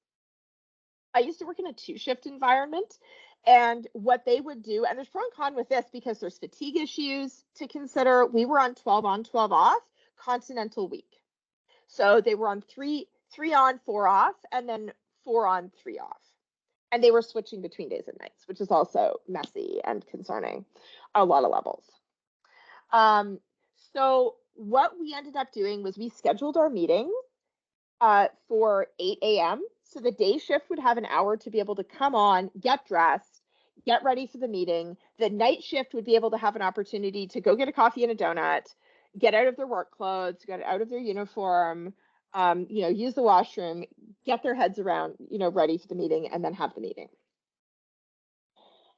I used to work in a 2-shift environment. And what they would do, and there's pro and con with this because there's fatigue issues to consider. We were on 12 on, 12 off, continental week. So they were on 3 on, 4 off, and then 4 on, 3 off. And they were switching between days and nights, which is also messy and concerning on a lot of levels. So what we ended up doing was we scheduled our meeting for 8 a.m. So the day shift would have an hour to be able to come on, get dressed, get ready for the meeting. The night shift would be able to have an opportunity to go get a coffee and a donut, get out of their work clothes, get out of their uniform, use the washroom, get their heads around, ready for the meeting, and then have the meeting.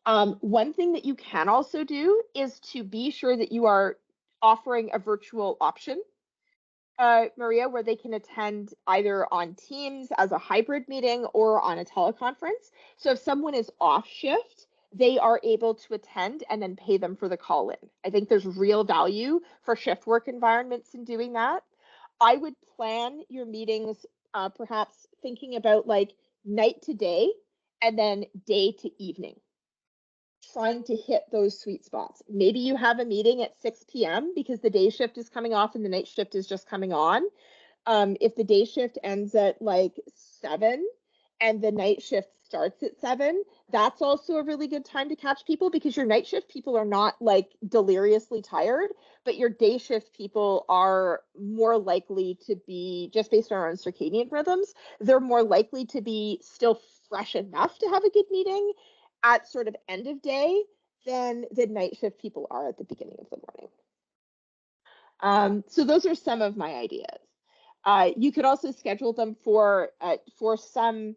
One thing that you can also do is to be sure that you are offering a virtual option. Maria, where they can attend either on Teams as a hybrid meeting or on a teleconference. So if someone is off shift, they are able to attend and then pay them for the call in. I think there's real value for shift work environments in doing that. I would plan your meetings perhaps thinking about like night to day and then day to evening, trying to hit those sweet spots. Maybe you have a meeting at 6 p.m. because the day shift is coming off and the night shift is just coming on. If the day shift ends at like 7 and the night shift starts at 7, that's also a really good time to catch people because your night shift people are not like deliriously tired, but your day shift people are more likely to be, just based on our own circadian rhythms, they're more likely to be still fresh enough to have a good meeting at sort of end of day than the night shift people are at the beginning of the morning. So those are some of my ideas. You could also schedule them for some,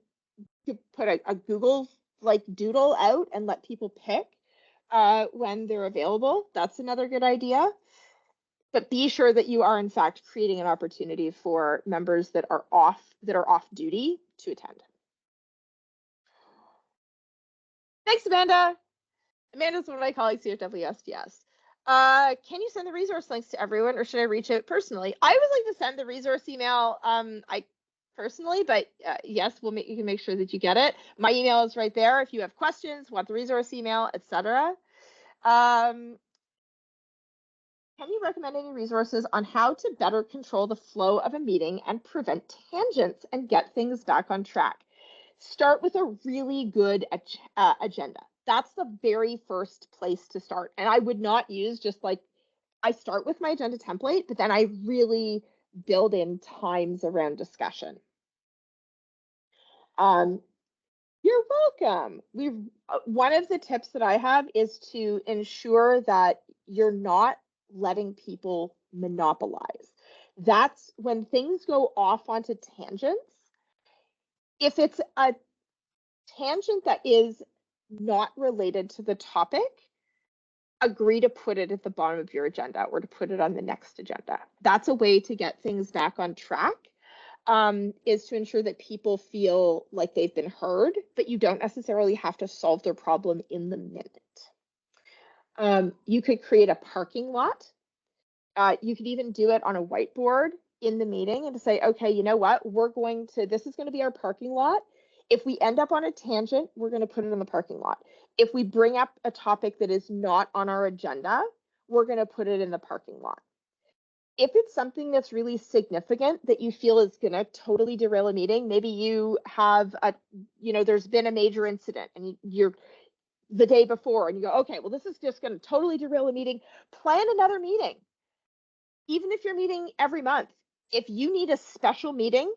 to put a Google like doodle out and let people pick when they're available. That's another good idea. But be sure that you are in fact creating an opportunity for members that are off duty to attend. Thanks, Amanda. Amanda's one of my colleagues here at WSPS. Can you send the resource links to everyone, or should I reach out personally? I would like to send the resource email personally, but yes, you can make sure that you get it. My email is right there if you have questions, want the resource email, etc. Can you recommend any resources on how to better control the flow of a meeting and prevent tangents and get things back on track? Start with a really good agenda. That's the very first place to start. And I would not use just like, I start with my agenda template, but then I really build in times around discussion. You're welcome. One of the tips that I have is to ensure that you're not letting people monopolize. That's when things go off onto tangents. If it's a tangent that is not related to the topic, agree to put it at the bottom of your agenda or to put it on the next agenda. That's a way to get things back on track, is to ensure that people feel like they've been heard, but you don't necessarily have to solve their problem in the minute. You could create a parking lot. You could even do it on a whiteboard in the meeting and to say, okay, you know what, this is going to be our parking lot. If we end up on a tangent, we're going to put it in the parking lot. If we bring up a topic that is not on our agenda, we're going to put it in the parking lot. If it's something that's really significant that you feel is going to totally derail a meeting, maybe you have there's been a major incident and you're the day before and you go, okay, well, this is just going to totally derail a meeting. Plan another meeting. Even if you're meeting every month, if you need a special meeting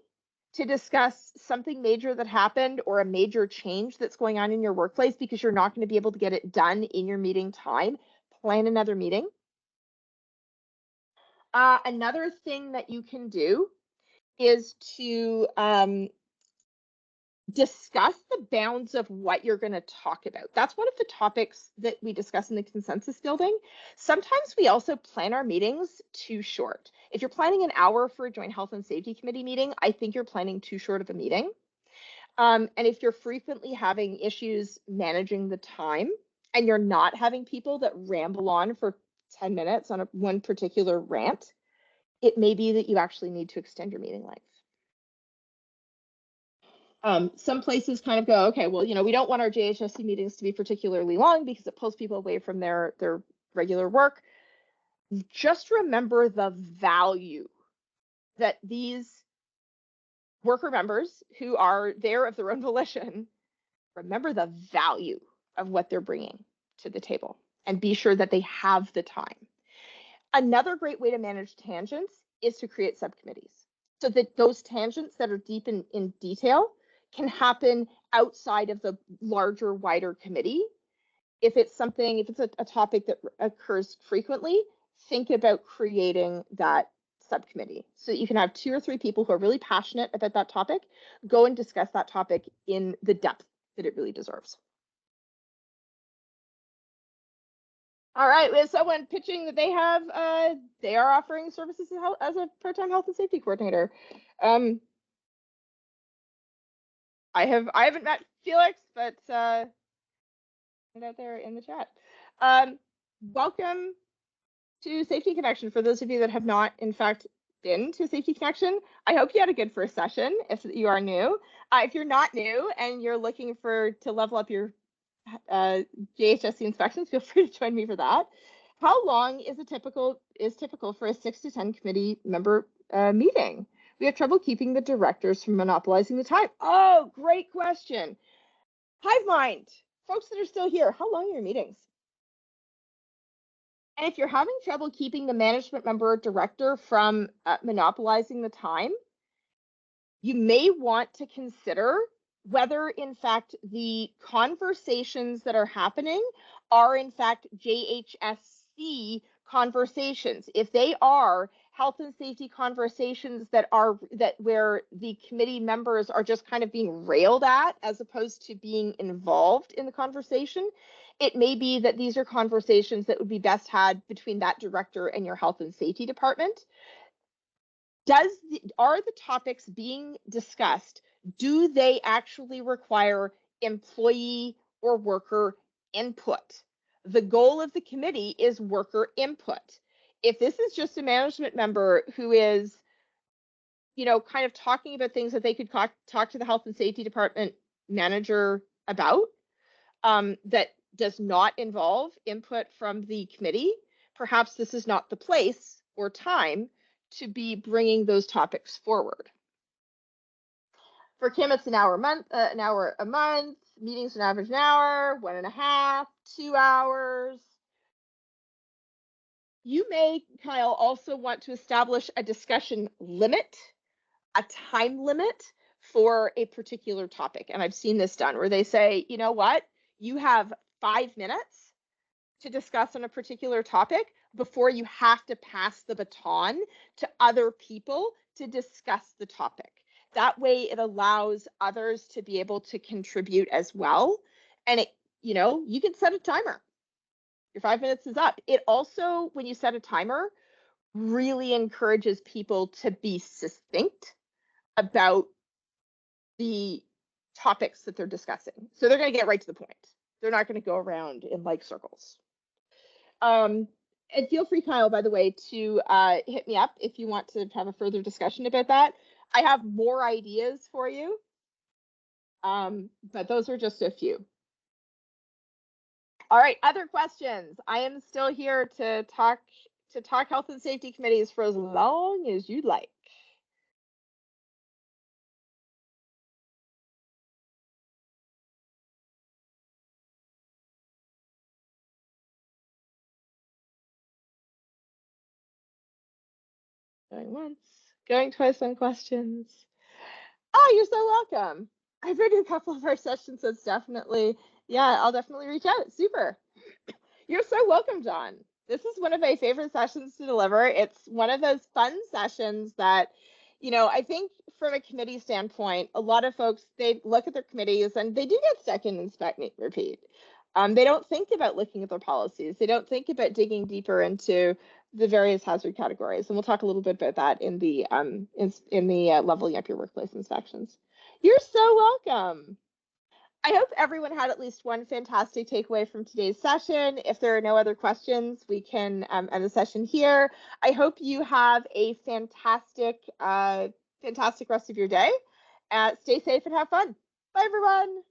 to discuss something major that happened or a major change that's going on in your workplace because you're not going to be able to get it done in your meeting time, plan another meeting. Another thing that you can do is to discuss the bounds of what you're going to talk about. That's one of the topics that we discuss in the consensus building. Sometimes we also plan our meetings too short. If you're planning an hour for a joint health and safety committee meeting, I think you're planning too short of a meeting. And if you're frequently having issues managing the time and you're not having people that ramble on for 10 minutes on one particular rant, it may be that you actually need to extend your meeting length. Some places kind of go, okay, well, we don't want our JHSC meetings to be particularly long because it pulls people away from their regular work. Just remember the value that these worker members who are there of their own volition, remember the value of what they're bringing to the table and be sure that they have the time. Another great way to manage tangents is to create subcommittees so that those tangents that are deep in detail can happen outside of the larger, wider committee. If it's a topic that occurs frequently, think about creating that subcommittee so that you can have 2 or 3 people who are really passionate about that topic go and discuss that topic in the depth that it really deserves. All right, we have someone pitching that they are offering services as a part-time health and safety coordinator. I haven't met Felix, but out there in the chat. Welcome to Safety Connection. For those of you that have not, in fact, been to Safety Connection, I hope you had a good first session. If you are new, if you're not new and you're looking to level up your JHSC inspections, feel free to join me for that. How long is typical for a 6 to 10 committee member meeting? We have trouble keeping the directors from monopolizing the time. Oh, great question. Hive mind, folks that are still here, how long are your meetings? And if you're having trouble keeping the management member or director from monopolizing the time, you may want to consider whether, in fact, the conversations that are happening are, in fact, JHSC conversations. If they are health and safety conversations where the committee members are just kind of being railed at as opposed to being involved in the conversation, it may be that these are conversations that would be best had between that director and your health and safety department. Are the topics being discussed, do they actually require employee or worker input? The goal of the committee is worker input. If this is just a management member who is, kind of talking about things that they could talk to the health and safety department manager about, that does not involve input from the committee, perhaps this is not the place or time to be bringing those topics forward. For Kim, it's an hour a month, meetings an average an hour, 1.5, 2 hours. You may, Kyle, also want to establish a discussion limit, a time limit for a particular topic. And I've seen this done where they say, you know what, you have 5 minutes to discuss on a particular topic, before you have to pass the baton to other people to discuss the topic. That way it allows others to be able to contribute as well. And it, you can set a timer. Your 5 minutes is up. It also, when you set a timer, really encourages people to be succinct about the topics that they're discussing. So they're going to get right to the point. They're not going to go around in like circles. And feel free, Kyle, by the way, to hit me up if you want to have a further discussion about that. I have more ideas for you, but those are just a few. All right, other questions. I am still here to talk health and safety committees for as long as you'd like. Going once, going twice on questions. Oh, you're so welcome. I've been to a couple of our sessions, so it's definitely, yeah, I'll definitely reach out. Super. You're so welcome, John. This is one of my favorite sessions to deliver. It's one of those fun sessions that, I think from a committee standpoint, a lot of folks, they look at their committees and they do get stuck in inspect, meet, repeat. They don't think about looking at their policies. They don't think about digging deeper into the various hazard categories. And we'll talk a little bit about that in the leveling up your workplace inspections. You're so welcome. I hope everyone had at least one fantastic takeaway from today's session. If there are no other questions, we can end the session here. I hope you have a fantastic rest of your day. Stay safe and have fun. Bye, everyone.